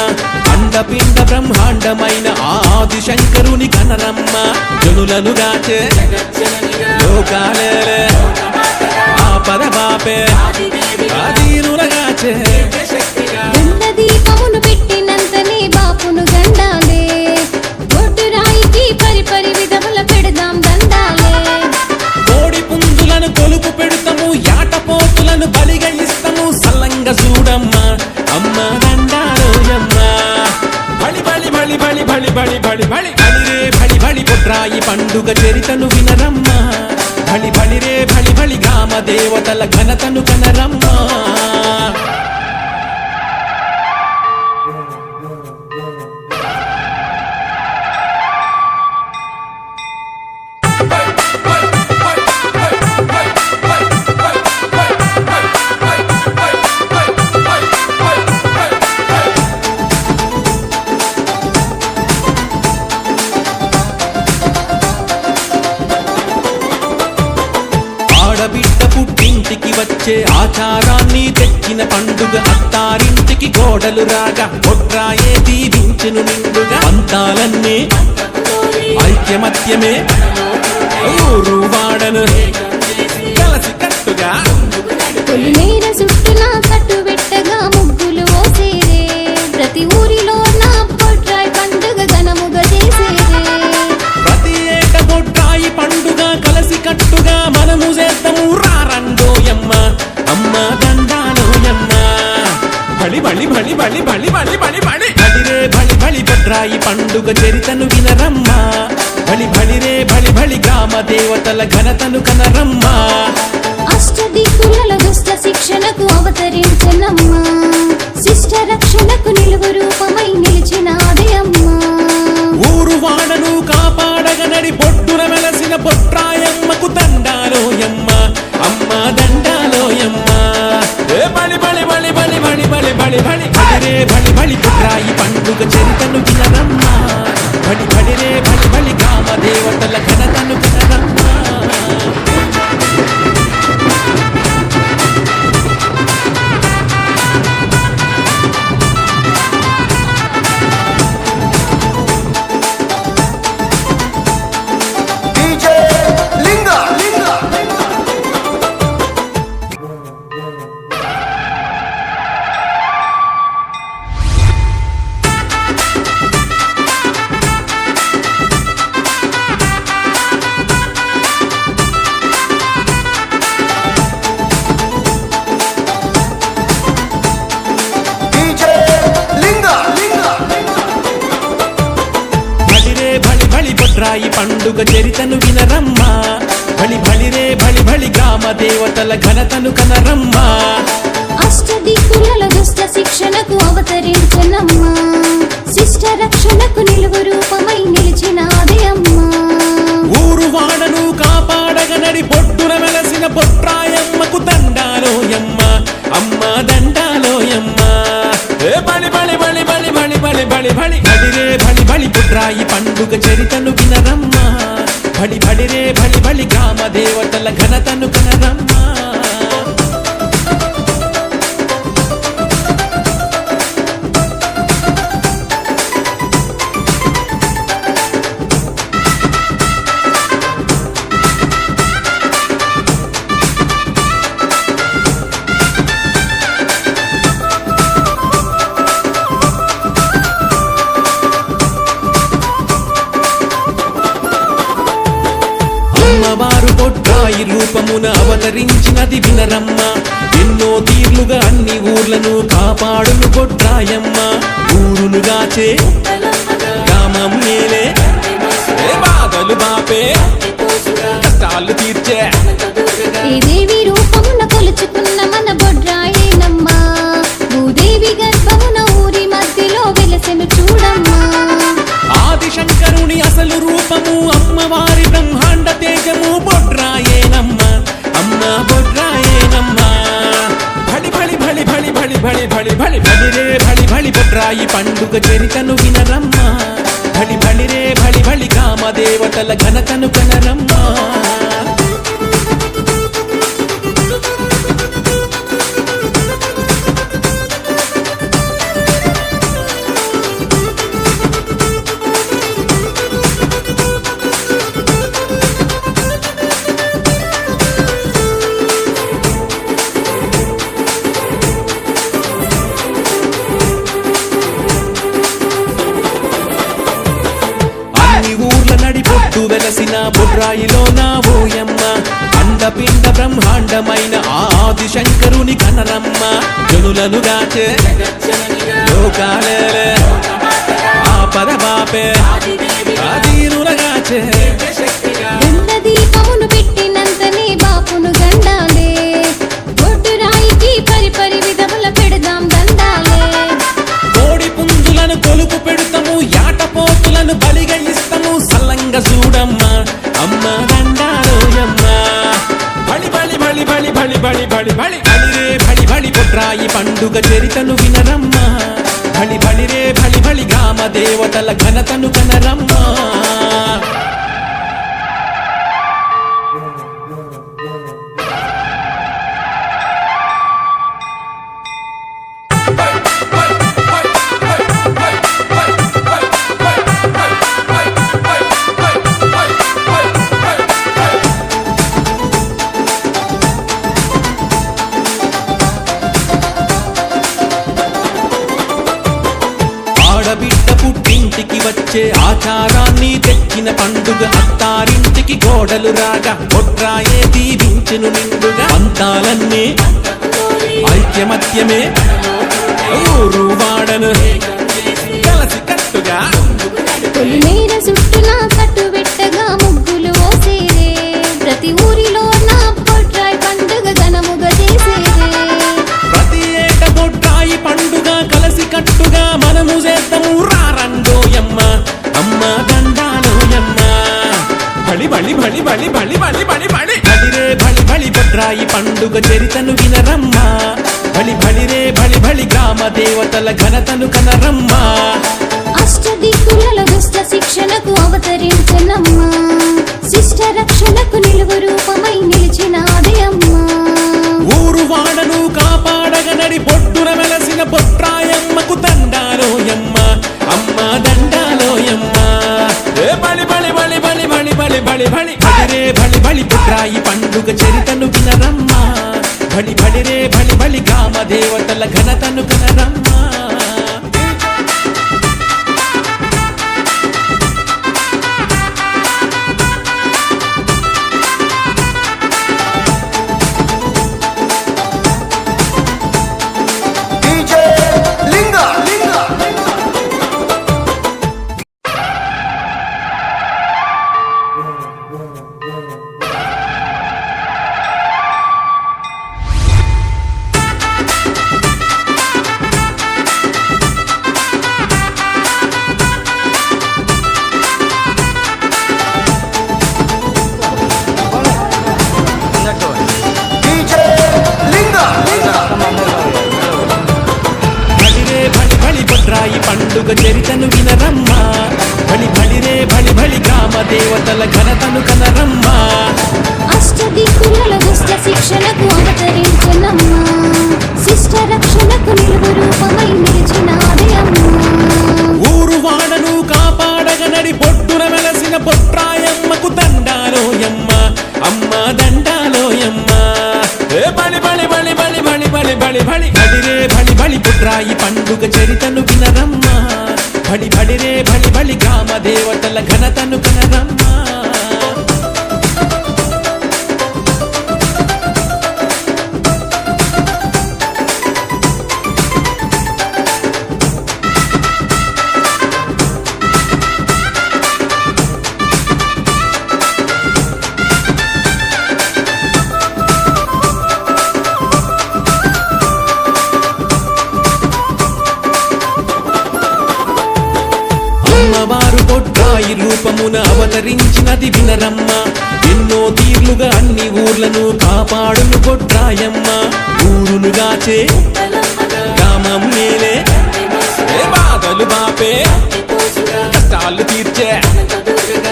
అండపిండ బ్రహ్మాండమైన ఆది శంకరుని కనరమ్మ జనులను గాచే లోకాలేలే ఆపద బాపే ఆదీనుల గాచే గండ దీపమును పెట్టినంతనే బాపును గండాలే బొడ్రాయికి పరిపరి విధముల పెడదాం దండాలే కోడి పుంజులను కొలుపు పెడతాము యాటపోతులను బలిగా ఇస్తాము సల్లంగా చూడమ్మా అమ్మ దండాలోయమ్మ బలి బలి బలి బలి బలి బలి బలి బలి బలిరే బలి బలి బొడ్రాయి పండుగ చరితను వినరమ్మా బలి బలిరే బలి బలి గ్రామ దేవతల ఘనతను కనరమ్మా ఆడబిడ్డ పుట్టింటికి వచ్చే ఆచారాన్ని తెచ్చిన పండుగ అత్తారింటికి గోడలు రాగా బొడ్రాయే దీవించును నిండుగా పంతాలన్నీ ఐక్యమత్యమే ఊరు వాడను కలసి కట్టుగా పొలిమేర చుట్టూన కట్టు పెట్టగా ముగ్గులు ఓసేరే ప్రతి ఊరిలో నా బొడ్రాయి పండుగ ఘనముగా చేసేరే ప్రతి ఏట బొడ్రాయి పండుగ కలసి కట్టుగా మనము చేద్దాము రారండోయమ్మ అమ్మ దండాలోయమ్మ బలి బలి బలి బలి బలి బలి బలి బలి బలిరే బలి బలి బొడ్రాయి పండుగ చరితను వినరమ్మా బలి బలిరే బలి బలి గ్రామ దేవతల ఘనతను కనరమ్మా అష్టదిక్కులలో దుష్ట శిక్షణకు అవతరించనమ్మా శిష్ట రక్షణకు నిలువు రూపమై నిలిచినాదే అమ్మా ఊరు వాడను కాపాడగ నడి పొట్టున వెలసిన బొట్రాయమ్మకు దండాలోయమ్మ అమ్మ దండాలోయమ్మ ఏ బలి బలి బలి బలి బలి బలి బలి బలి బలిరే బలి బలి బొడ్రాయి పండుగ చరితను వినరమ్మా బలి బలిరే బలి బలి గ్రామ దేవతల ఘనతను కనరమ్మా పండుగ చరితను వినరమ్మా బలి బలిరే బలి బలి గ్రామ దేవతల ఘనతను కనరమ్మా అష్టదిక్కుల దుష్ట శిక్షణకు అవతరించనమ్మా శిష్ట రక్షణకు నిలువు రూపమై నిలిచినాదే అమ్మా ఊరు వాడను కాపాడగనడి పొట్టున వెలసిన పొట్రాయమ్మకు దండాలోయమ్మ అమ్మ దండాలోయమ్మ ఏ బలి బలి బలి బలి బలి బలి బలి బలి బలిరే బలి బలి పుట్రాయి పండుగ చరితను వినరమ్మా బలి బలిరే బలి బలి గ్రామ దేవతల ఘనతను కనరమ్మా అమ్మవారు పొట్రాయి రూపమున అవతరించినది వినరమ్మ ఎన్నో తీర్లుగా అన్ని ఊర్లను కాపాడును పొట్రాయమ్మ ఊరును గాచే గ్రామం మేలే ఏ బాధలు బాపే కష్టాలు తీర్చే ఈ దేవి రూపమున కొలుచుకున్న మన బొడ్రాయేనమ్మా భూదేవి గర్భమున ఊరి మధ్యలో వెలసెను చూడమ్మా ఆదిశంకరుని అసలు రూపము అమ్మవారి బ్రహ్మాండ తేజము బొడ్రాయేనమ్మ అమ్మ బొడ్రాయేనమ్మ బలి బలి బలి బలి బలి బలి బలి బలి బలిరే బలి బలి బొడ్రాయి పండుగ చరితను వినరమ్మ బలి బలిరే బలి బలి గ్రామ దేవతల ఘనతను కనరమ్మా పొట్టు వెలసిన బొడ్రాయిలో నా ఓయమ్మ అండపిండ బ్రహ్మాండమైన ఆదిశంకరుని కనరమ్మ జనులను గాచే లోకాలే ఆపద బాపే ఆదీనుల గాచే గండ దీపమును పెట్టినంతనే బాపును గండాలే బొడ్రాయికి పరిపరి విధముల పెడదాం దండాలే కోడి పుంజులను కొలుపు పెడతాము యాటపోతులను బలిగా ఇస్తాము సల్లంగా చూడమ్మ అమ్మ దండాలోయమ్మ బలి బలి బలి బలి బలి బలి బలి బలి బలిరే బలి బలి బొడ్రాయి పండుగ చరితను వినరమ్మ బలి బలిరే బలి బలి గ్రామ దేవతల ఘనతను కనరమ్మా ఆడబిడ్డ పుట్టింటికి వచ్చే ఆచారాన్ని తెచ్చిన పండుగ అత్తారింటికి గోడలు రాగా బొడ్రాయే దీవించెను నిండుగా పంతాలన్నీ ఐక్యమత్యమే ఊరు వాడను కలసి కట్టుగా పొలిమేర చుట్టూనా కట్టు పెట్టగా ముగ్గులు ఓసేరే ప్రతి ఊరిలో నా బొడ్రాయి పండుగ ఘనముగా చేసేరే ప్రతి ఏట బొడ్రాయి పండుగ కలసి కట్టుగా మనము చేద్దాము రారండోయమ్మ అమ్మ దండాలోయమ్మ బలి బలి బలి బలి బలి బలి బలి బలి బలిరే బలి బలి బొడ్రాయి పండుగ చరితను వినరమ్మ బలి బలిరే బలి బలి గ్రామ దేవతల ఘనతను కనరమ్మా అష్టదిక్కుల దుష్ట శిక్షణకు అవతరించనమ్మా శిష్ట రక్షణకు నిలువు రూపమై నిలిచినాదే అమ్మా ఊరు వాడను కాపాడగనడి పొట్టున వెలసిన పొట్రాయమ్మకు దండాలోయమ్మ అమ్మ దండాలోయమ్మ ఏ బలి బలి బలి బలి బలి బలి బలి బలి బలిరే బలి బలి పుట్రాయి పండుగ చరితను వినరమ్మా బలి బలిరే బలి బలి గ్రామ దేవతల ఘనతను కనరమ్మా పండుగ చరితను వినరమ్మ బలి బలిరే బలి బలి గ్రామ దేవతల ఘనతను కనరమ్మ అష్టదిక్కుల దుష్ట శిక్షణకు అవతరించెనమ్మా శిష్ట రక్షణకు నిలువు రూపమై నిలిచినాదే అమ్మా ఊరు వాడను కాపాడగ నడి పొట్టున వెలసిన పొట్రాయమ్మకు దండాలోయమ్మ అమ్మ దండాలోయమ్మ ఏ బలి బలి బలి బలి బలి బలి బలి బలి బలిరే బలి బలి పుట్రాయి పండుగ చరితను వినరమ్మ బలి బలిరే బలి బలి గ్రామ దేవతల ఘనతను కనరమ్మ అమ్మవారు పొట్రాయి రూపమున అవతరించినది వినరమ్మ ఎన్నో తీర్లుగా అన్ని ఊర్లను కాపాడును పొట్రాయమ్మ ఊరును గాచే గ్రామం మేలే ఏ బాధలు బాపే కష్టాలు తీర్చే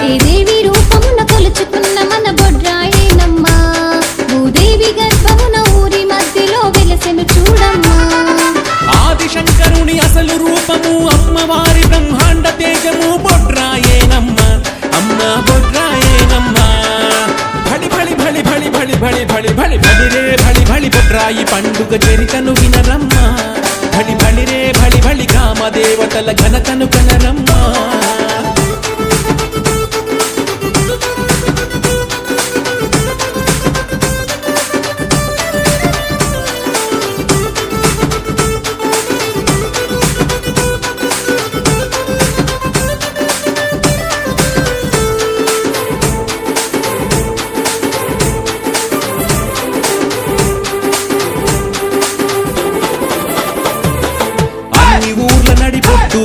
ఈ దేవి రూపమున కొలుచుకున్న మన బొడ్రాయేనమ్మా భూదేవి గర్భమున ఊరి మధ్యలో వెలసెను చూడమ్మా ఆదిశంకరుని అసలు రూపము అమ్మవారి బ్రహ్మాండ తేజము బొడ్రాయేనమ్మ అమ్మ బొడ్రాయేనమ్మ బలి బలి బలి బలి బలి బలి బలి బలి బలిరే బలి బలి బొడ్రాయి పండుగ చరితను వినరమ్మ బలి బలిరే బలి బలి గ్రామ దేవతల ఘనతను కనరమ్మ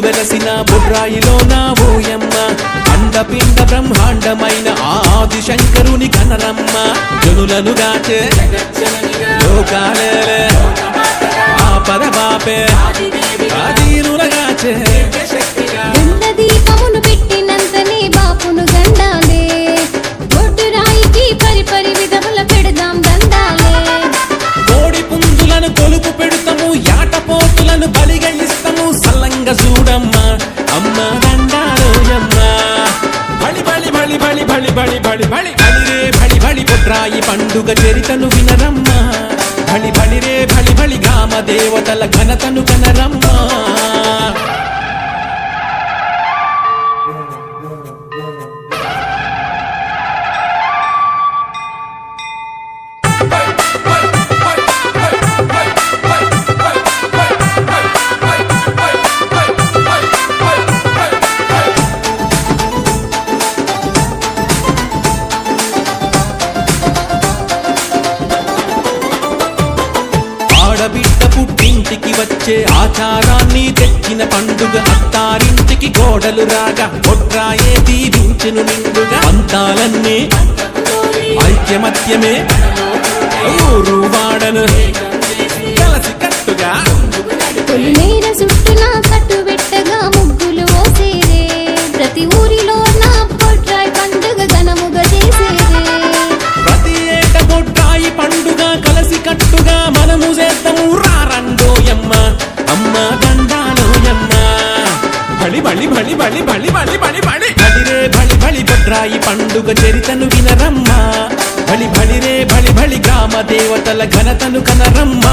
వెలసిన బొడ్రాయిలో నా ఓయమ్మ అండపిండ బ్రహ్మాండమైన ఆదిశంకరుని కనరమ్మ జనులను గాచే లోకాలే ఆపద బాపే ఆదీనుల గాచే గండ దీపమును పెట్టినంతనే బాపును గండాలే బొడ్రాయికి పరిపరి విధముల పెడదాం దండాలే కోడి పుంజులను కొలుపు పెడతాము యాటపోతులను బలిగా ఇస్తాము సల్లంగ చూడమ్మ అమ్మ దండాలోయమ్మ బలి బలి బలి బలి బలి బలి బలి బలి బలిరే బలి బలి బొడ్రాయి పండుగ చరితను వినరమ్మ బలి బలిరే బలి బలి గ్రామ దేవతల ఘనతను కనరమ్మ ఆడబిడ్డ పుట్టింటికి వచ్చే ఆచారాన్ని తెచ్చిన పండుగ అత్తారింటికి గోడలు రాగా బొడ్రాయే దీవించెను నిండుగా పంతాలన్నీ ఐక్యమత్యమే ఊరు వాడను కలసి కట్టుగా కొల్లేర చుట్టూనా కట్టు పెట్టగా ముగ్గులు ఓసేరే ప్రతి ఊరిలో నా బొడ్రాయి పండుగ ఘనముగా చేసేరే ప్రతి ఏట బొడ్రాయి పండుగ కలసి కట్టుగా మనము చేద్దాము రారండోయమ్మ అమ్మ దండాలోయమ్మ బలి బలి బలి బలి బలి బలి బలి బలి బలిరే బలి బలి బొడ్రాయి పండుగ చరితను వినరమ్మ బలి బలిరే బలి బలి గ్రామ దేవతల ఘనతను కనరమ్మ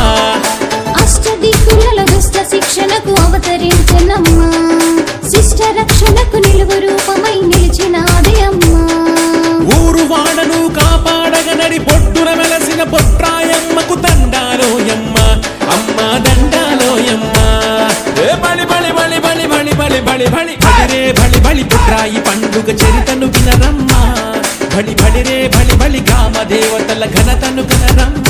అష్టదిక్కుల దుష్ట శిక్షణకు అవతరించెనమ్మా శిష్ట రక్షణకు నిలువు రూపమై నిలిచినాదే అమ్మా ఊరు వాడను కాపాడగ నడి పొట్టున వెలసిన పొట్రాయమ్మకు దండాలోయమ్మ అమ్మ దండాలోయమ్మ ఏ బలి బలి బలి బలి బలి బలి బలి బలి బలిరే బలి బలి పుట్రాయి పండుగ చరితను వినరమ్మ బలి బలిరే బలి బలి గ్రామ దేవతల ఘనతను కనరమ్మ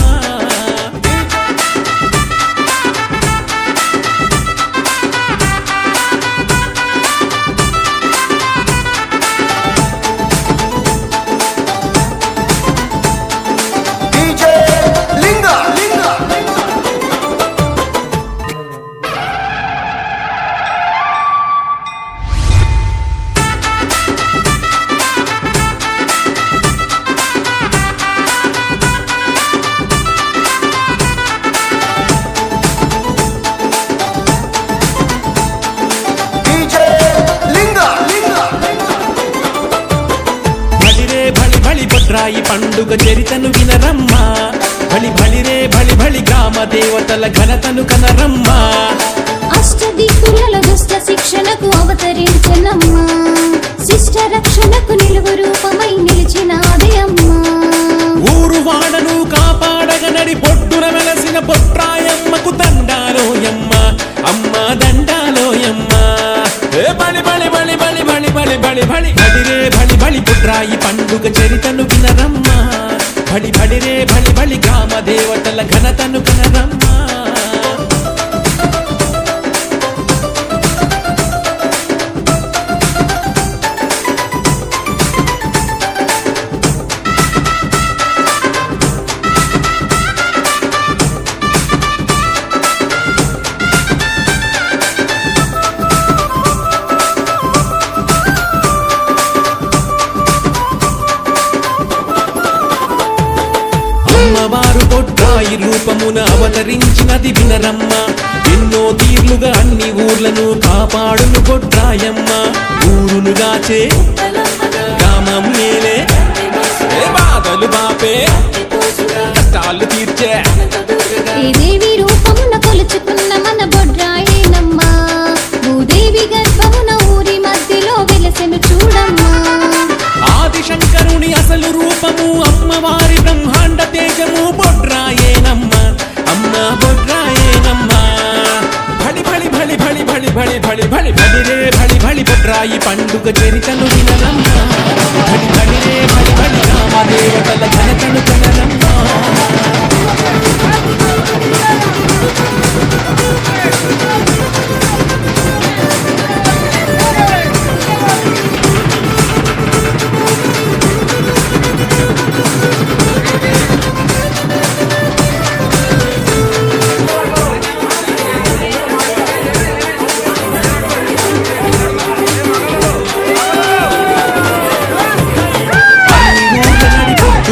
పండుగ చరితను వినరమ్మా బలి బలిరే బలి బలి గ్రామ దేవతల ఘనతను కనరమ్మా అష్టదిక్కులలో దుష్ట శిక్షణకు అవతరించనమ్మా శిష్ట రక్షణకు నిలువు రూపమై నిలిచినాదే అమ్మా ఊరు వాడను కాపాడగ నడి పొట్టున వెలసిన పొట్రాయమ్మకు దండాలోయమ్మ అమ్మ దండాలోయమ్మ ఏ బలి బలి బలి బలి బలి బలి బలి బలి బలిరే బలి బలి పుట్రాయి పండుగ చరితను వినరమ్మా బలి బలిరే బలి బలి గ్రామ దేవతల ఘనతను కనరమ్మా అమ్మవారు పొట్రాయి రూపమున అవతరించినది వినరమ్మ ఎన్నో తీర్లుగా అన్ని ఊర్లను కాపాడును పొట్రాయమ్మ ఊరును గాచే గ్రామం మేలే ఏ బాధలు బాపే కష్టాలు తీర్చే ఏ దేవి రూపమున కొలుచుకున్న మన బొడ్రాయేనమ్మా భూదేవి గర్భమున ఊరి మధ్యలో వెలసెను చూడమ్మా ఆదిశంకరుని అసలు రూపము అమ్మవారి బ్రహ్మాండ తేజము బొడ్రాయేనమ్మ అమ్మ బొడ్రాయేనమ్మ బలి బలి బలి బలి బలి బలి బలి బలి బలిరే బలి బలి బొడ్రాయి పండుగ చరితను వినరమ్మ బలి బలిరే బలి బలి రామ దేవతల ఘనతను కనరమ్మ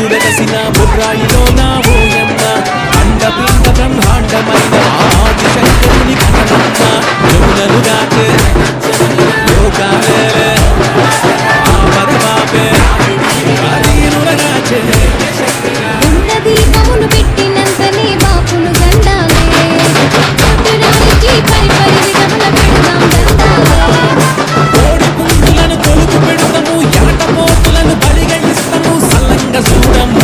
వెలసిన బుర్రాయిలో నా ఓయమ్మ అండపిండ బ్రహ్మాండమైన ఆదిశంకరుని కనరమ్మ యమునను గాచే లోకాలే ఆపరబాపే ఆదీనుల గాచే ఉన్న దీపమును పెట్టినంతనే బాపులు గండాలే పుట్టురానికి పరి పరి విధముల పెడదాం దండాలే కోడి పుంజులను కొలుకు పెడతాము యాట పోతులను బలిగా ఇస్తాము సల్లంగా చూడమ్మ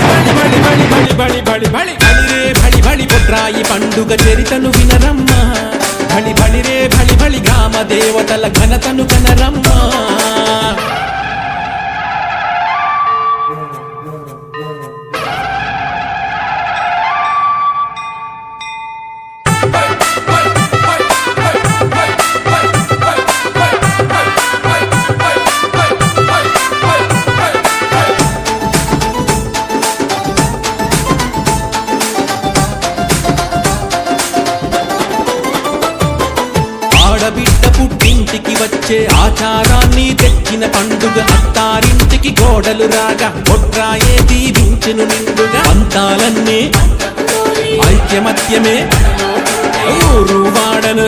బలి బలి బలి బలి బలి బలిరే బలి బలి పొట్రాయి పండుగ చరితను వినరమ్మా బలి బలిరే బలి బలి గ్రామ దేవతల ఘనతను కనరమ్మా ఆడబిడ్డ పుట్టింటికి వచ్చే ఆచారాన్ని తెచ్చిన పండుగ అత్తారింటికి గోడలు రాగా బొట్రాయే దీవించెను నిండుగా పంతాలన్నీ ఐక్యమత్యమే ఊరు వాడను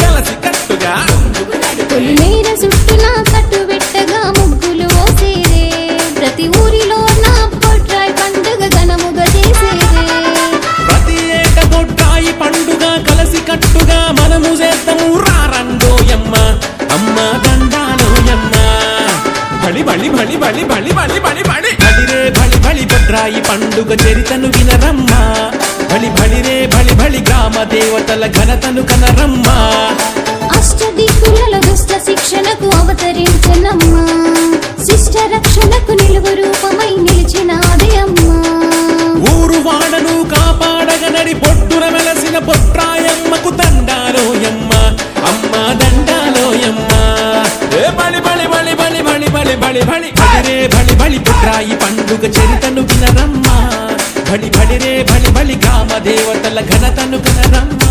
కలసి కట్టుగా పొలిమేర చుట్టూలా కట్టు పెట్టగా ముగ్గులు ఓసేరే ప్రతి ఊరిలో నా బొడ్రాయి పండుగ ఘనముగా చేసేరే ప్రతి ఏట బొట్రాయి పండుగ కలసి కట్టుగా మనము చేద్దాము రారండోయమ్మ అమ్మ దండాలోయమ్మ బలి బలి బలి బలి బలి బలి బలి బలి బలిరే బలి బలి బొట్రాయి పండుగ చరితను వినరమ్మ బలి బలిరే బలి బలి గ్రామ దేవతల ఘనతను కనరమ్మ అష్టదిక్కులలో దుష్ట శిక్షణకు అవతరించనమ్మా శిష్ట రక్షణకు నిలువు రూపమై నిలిచినాదే అమ్మా ఊరు వాడను కాపాడగ నడి పొట్టున వెలసిన పొట్రాయమ్మకు దండాలోయమ్మ అమ్మ దండాలోయమ్మ ఏ బలి బలి బలి బలి బలి బలి బలి బలి బలిరే బలి బలి పుట్రాయి పండుగ చరితను వినరమ్మా బలి బలిరే బలి బలి గ్రామ దేవతల ఘనతను కనరమ్మా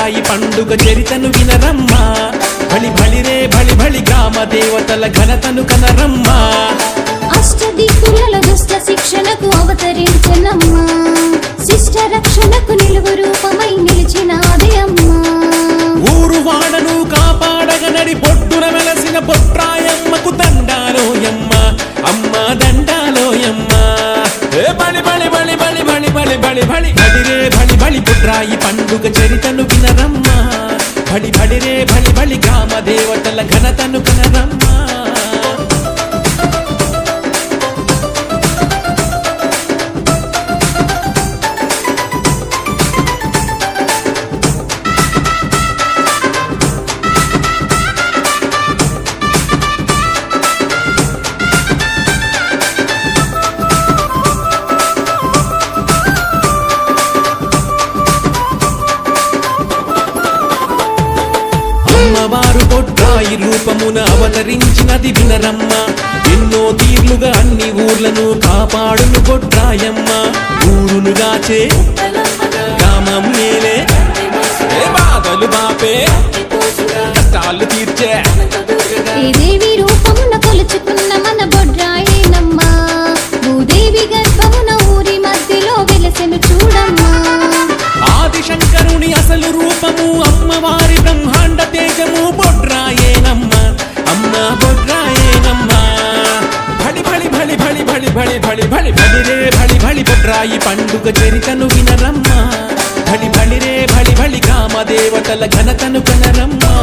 బొడ్రాయి పండుగ చరితను వినరమ్మా బలి బలిరే బలి బలి గ్రామ దేవతల ఘనతను కనరమ్మా అష్టదిక్కులలో దుష్ట శిక్షణకు అవతరించనమ్మా శిష్ట రక్షణకు నిలువు రూపమై నిలిచినాదే అమ్మా ఊరు వాడను కాపాడగ నడి పొట్టున వెలసిన బొడ్రాయమ్మకు దండాలోయమ్మ అమ్మ దండాలోయమ్మ ఏ బలి బలి బలి బలి బలి బలి బలి బలి బలిరే బలి బలి బొడ్రాయి పండుగ చరితను వినరమ్మా బలి బలిరే బలి బలి గ్రామ దేవతల ఘనతను కనరమ్మా అమ్మవారు బొడ్రాయి రూపమున అవతరించినది వినరమ్మ ఎన్నో తీర్లుగా అన్ని ఊర్లను కాపాడును బొడ్రాయమ్మ ఊరును గాచే గ్రామం మేలే ఏ బాధలు బాపే కష్టాలు తీర్చే ఈ దేవి రూపమున కొలుచుకున్న మన బొడ్రాయేనమ్మా భూదేవి గర్భమున ఊరి మధ్యలో వెలసెను చూడమ్మా ఆదిశంకరుని అసలు రూపము అమ్మవారి బ్రహ్మాండ తేజము బొడ్రాయేనమ్మ అమ్మ బొడ్రాయేనమ్మ బలి బలి బలి బలి బలి బలి బలి బలి బలిరే బలి బలి బొడ్రాయి పండుగ చరితను వినరమ్మ బలి బలిరే బలి బలి గ్రామ దేవతల ఘనతను కనరమ్మా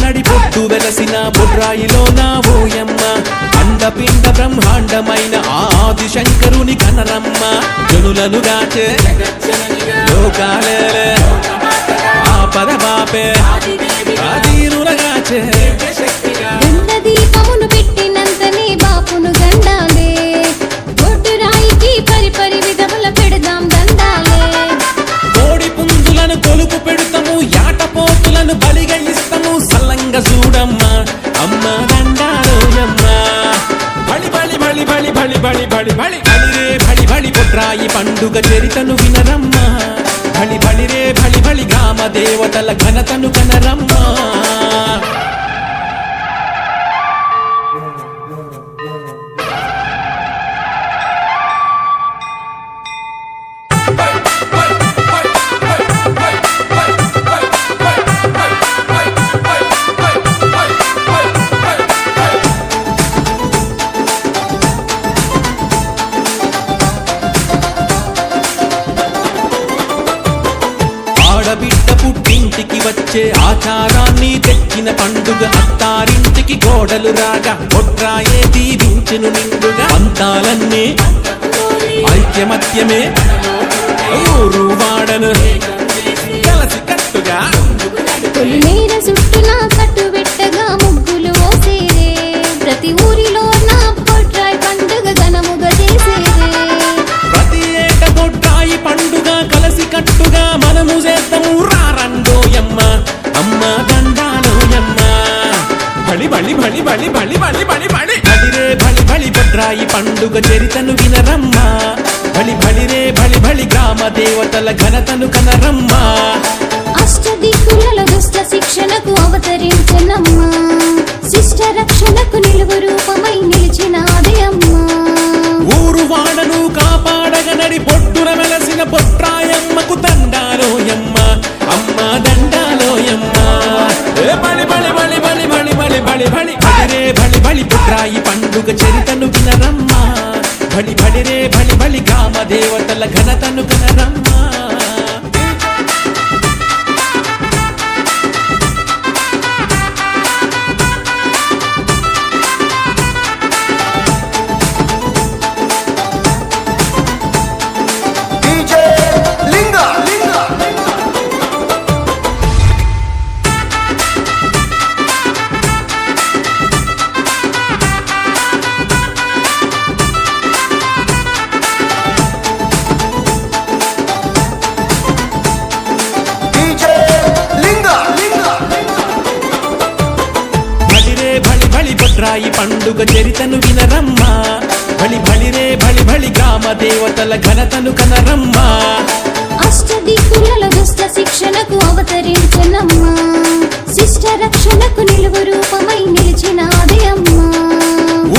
నడిపొట్టు వెలసిన బొడ్రాయిలో నా ఓయమ్మ అండపిండ బ్రహ్మాండమైన ఆది శంకరుని కనరమ్మ జనులను గాచే లోకాలే ఆపద బాపే ఆదీనుల గాచే గండ దీపమును పెట్టినంతనే బాపును గండాలే బొడ్రాయికి పరిపరి విధముల పెడదాం దండాలే కోడి పుంజులను కొలుపు పెడతాము యాటపోతులను బలిగా ఇస్తాము సల్లంగా చూడమ్మా అమ్మ దండాలోయమ్మ బలి బలి బలి బలి బలి బలి బలి బలి బలిరే బలి బలి బొడ్రాయి పండుగ చరితను వినరమ్మా బలి బలిరే బలి బలి గ్రామ దేవతల ఘనతను కనరమ్మా ఆడబిడ్డ పుట్టింటికి వచ్చే ఆచారాన్ని తెచ్చిన పండుగ అత్తారింటికి కోడలు రాగా బొడ్రాయే దీవించెను నిండుగా పంతాలన్నీ ఐక్యమత్యమే ఊరు వాడను కలసి కట్టుగా తొలిమేర చుట్టూలా కట్టు పెట్టగా ముగ్గులు ఓసేరే ప్రతి ఊరిలో నా బొడ్రాయి పండుగ ఘనముగా చేసేరే ప్రతి ఏట బొడ్రాయి పండుగ కలసి కట్టుగా మనము చేద్దాము రారండోయమ్మ అమ్మ దండాలోయమ్మ బలి బలి బలి బలి బలి బలి బలి బలి బలిరే బలి బలి బొడ్రాయి పండుగ చరితను వినరమ్మా బలి బలిరే బలి బలి గ్రామ దేవతల ఘనతను కనరమ్మా అష్టదిక్కులలో దుష్ట శిక్షణకు అవతరించనమ్మా శిష్ట రక్షణకు నిలువు రూపమై నిలిచినాదే అమ్మా ఊరు వాడను కాపాడగ నడి పొట్టున వెలసిన బొడ్రాయమ్మకు దండాలోయమ్మ అమ్మ దండాలోయమ్మ ఏ బలి బలి బలి బలి బలి బలి బలి బలి బలిరే బలి బలి బొడ్రాయి పండుగ చరితను వినరమ్మా బలి బలిరే బలి బలి గ్రామ దేవతల ఘనతను కనరమ్మా బొడ్రాయి పండుగ చరితను వినరమ్మా బలి బలిరే బలి బలి గ్రామ దేవతల ఘనతను కనరమ్మా అష్టదిక్కులలో దుష్ట శిక్షణకు అవతరించనమ్మా శిష్ట రక్షణకు నిలువు రూపమై నిలిచినాది అమ్మా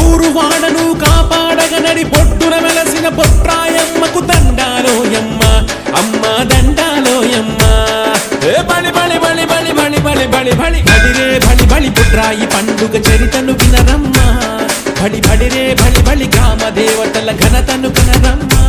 ఊరు వాడను కాపాడగనడి పొట్టున వెలసిన బొట్రాయమ్మకు దండాలోయమ్మ అమ్మ దండాలోయమ్మ ఏ బలి బలి బలి బలి బలి బలి బలి బలి బలిరే బలి బలి బొట్రాయి పండుగ చరితను వినరమ్మా బలి బలిరే బలి బలి గ్రామ దేవతల ఘనతను కనరమ్మా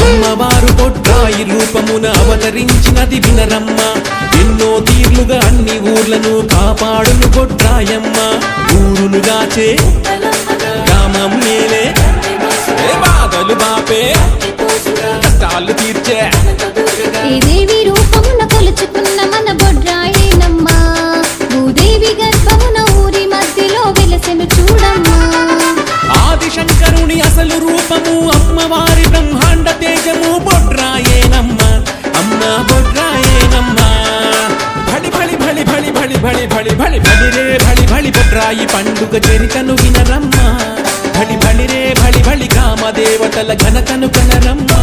అమ్మవారు బొడ్రాయి రూపమున అవతరించినది వినరమ్మ ఎన్నో తీర్లుగా అన్ని ఊర్లను కాపాడును బొడ్రాయమ్మ ఊరును గాచే గ్రామం మేలే ఏ బాధలు బాపే కష్టాలు తీర్చే ఈ దేవి రూపమున కొలుచుకున్న మన బొడ్రాయేనమ్మా భూదేవి గర్భమున ఊరి మధ్యలో వెలసెను చూడమ్మా ఆదిశంకరుని అసలు రూపము అమ్మవారి బ్రహ్మాండ తేజము బొడ్రాయేనమ్మ అమ్మ బొడ్రాయేనమ్మ బలి బలి బలి బలి బలి బలి బలి బలి బలిరే బలి బలి బొడ్రాయి పండుగ చరితను వినరమ్మ బలి బలిరే బలి బలి గ్రామ దేవతల ఘనతను కనరమ్మా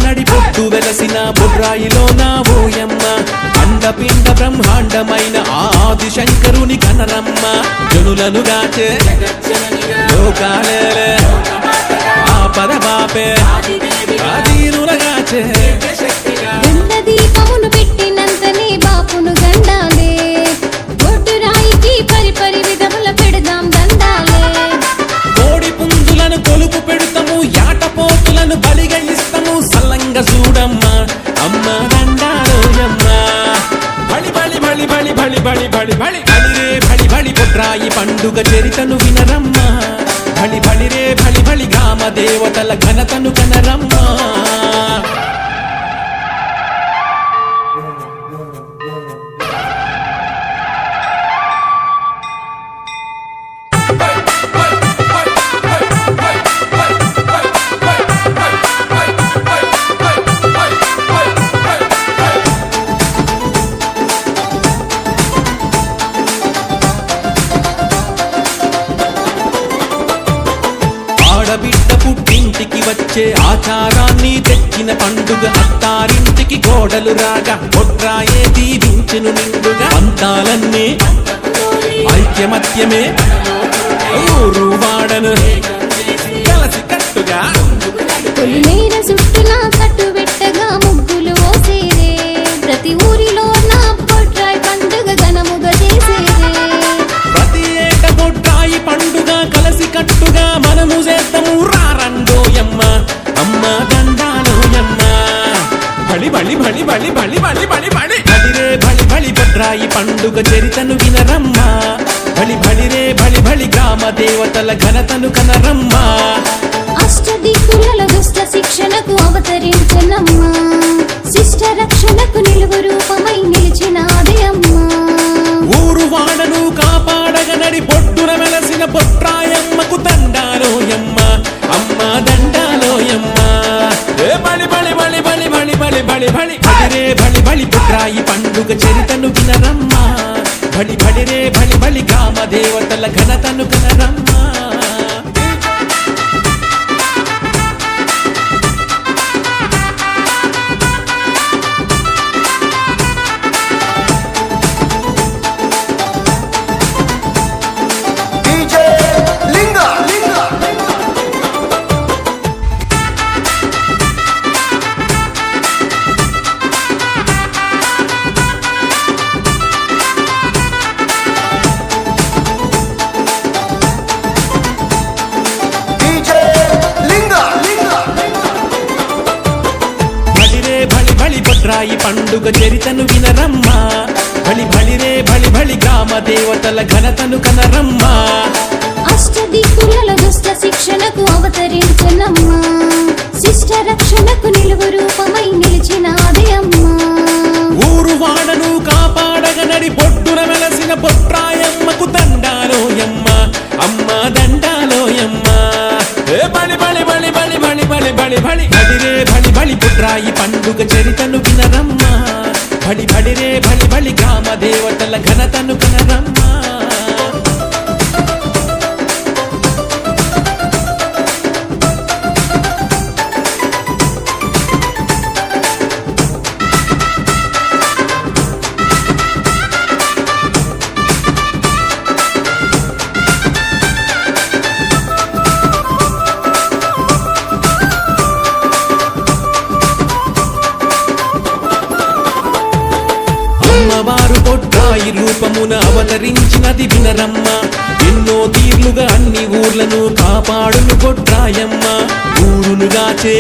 నడిపొట్టు వెలసిన బొడ్రాయిలో నా ఓయమ్మ అండపిండ బ్రహ్మాండమైన ఆది శంకరుని కనరమ్మ జనులను గాచే లోకాలే ఆపద బాపే ఆదీనుల గాచే గండ దీపమును పెట్టినంతనే బాపును గండాలే బొడ్రాయికి పరిపరి విధముల పెడదాం దండాలే కోడి పుంజులను కొలుపు పెడుతాము యాటపోతులను బలిగా ఇస్తాము సల్లంగా చూడమ్మా అమ్మ దండాలోయమ్మ బలి బలి బలి బలి బలి బలి బలి బలి బలిరే బలి బలి బొడ్రాయి పండుగ చరితను వినరమ్మా బలి బలిరే బలి బలి గ్రామ దేవతల ఘనతను కనరమ్మా ఆడబిడ్డ పుట్టింటికి వచ్చే ఆచారాన్ని తెచ్చిన పండుగ అత్తారింటికి కోడలు రాగా బొడ్రాయే దీవించెను నిండుగా పంతాలన్నీ ఐక్యమత్యమే ఊరు వాడను కలసి కట్టుగా పొలిమేర చుట్టులా కట్టు పెట్టగా ముగ్గులు ఓసేదే ప్రతి ఊరిలో నా బొడ్రాయి పండుగ ఘనముగా చేసేదే ప్రతి ఏట బొడ్రాయి పండుగ కలసి కట్టుగా మనము చేద్దాము రారండోయమ్మ అమ్మ దండాలోయమ్మ బలి బలి బలి బలి బలి బలి బలి బలి బలిరే బలి బలి బొడ్రాయి పండుగ చరితను వినరమ్మా బలి బలిరే బలి బలి గ్రామ దేవతల ఘనతను కనరమ్మా అష్టదిక్కులలో దుష్ట శిక్షణకు అవతరించనమ్మా శిష్ట రక్షణకు నిలువు రూపమై నిలిచినాది అమ్మా ఊరు వాడను కాపాడగనడి పొట్టున వెలసిన బొట్రాయమ్మకు దండాలోయమ్మ అమ్మ దండాలోయమ్మ ఏ బలి బలి బలి బలి బలి బలి బలి బలి బలిరే బలి బలి బొడ్రాయి పండుగ చరితను వినరమ్మా బలి బలిరే బలి బలి గ్రామ దేవతల ఘనతను కనరమ్మా బొట్రాయి పండుగ చరితను వినరమ్మా బలి బలిరే బలి బలి గ్రామ దేవతల ఘనతను కనరమ్మా అష్టదిక్కుల దుష్ట శిక్షణకు అవతరించనమ్మా శిష్ట రక్షణకు నిలువు రూపమై నిలిచినాదే అమ్మా ఊరు వాడను కాపాడగనడి పొట్టున వెలసిన బొట్రాయమ్మకు దండాలోయమ్మ అమ్మ దండాలోయమ్మ ఏ బలి బలి బలి బలి బలి బలి బలి బలి బలిరే బలి బలి బొట్రాయి పండుగ చరితను వినరమ్మా బలి బలిరే బలి బలి గ్రామ దేవతల ఘనతను కనరమ్మా అమ్మవారు బొట్రాయి రూపమున అవతరించినది వినరమ్మ ఎన్నో తీర్లుగా అన్ని ఊర్లను కాపాడును బొట్రాయమ్మ ఊరును గాచే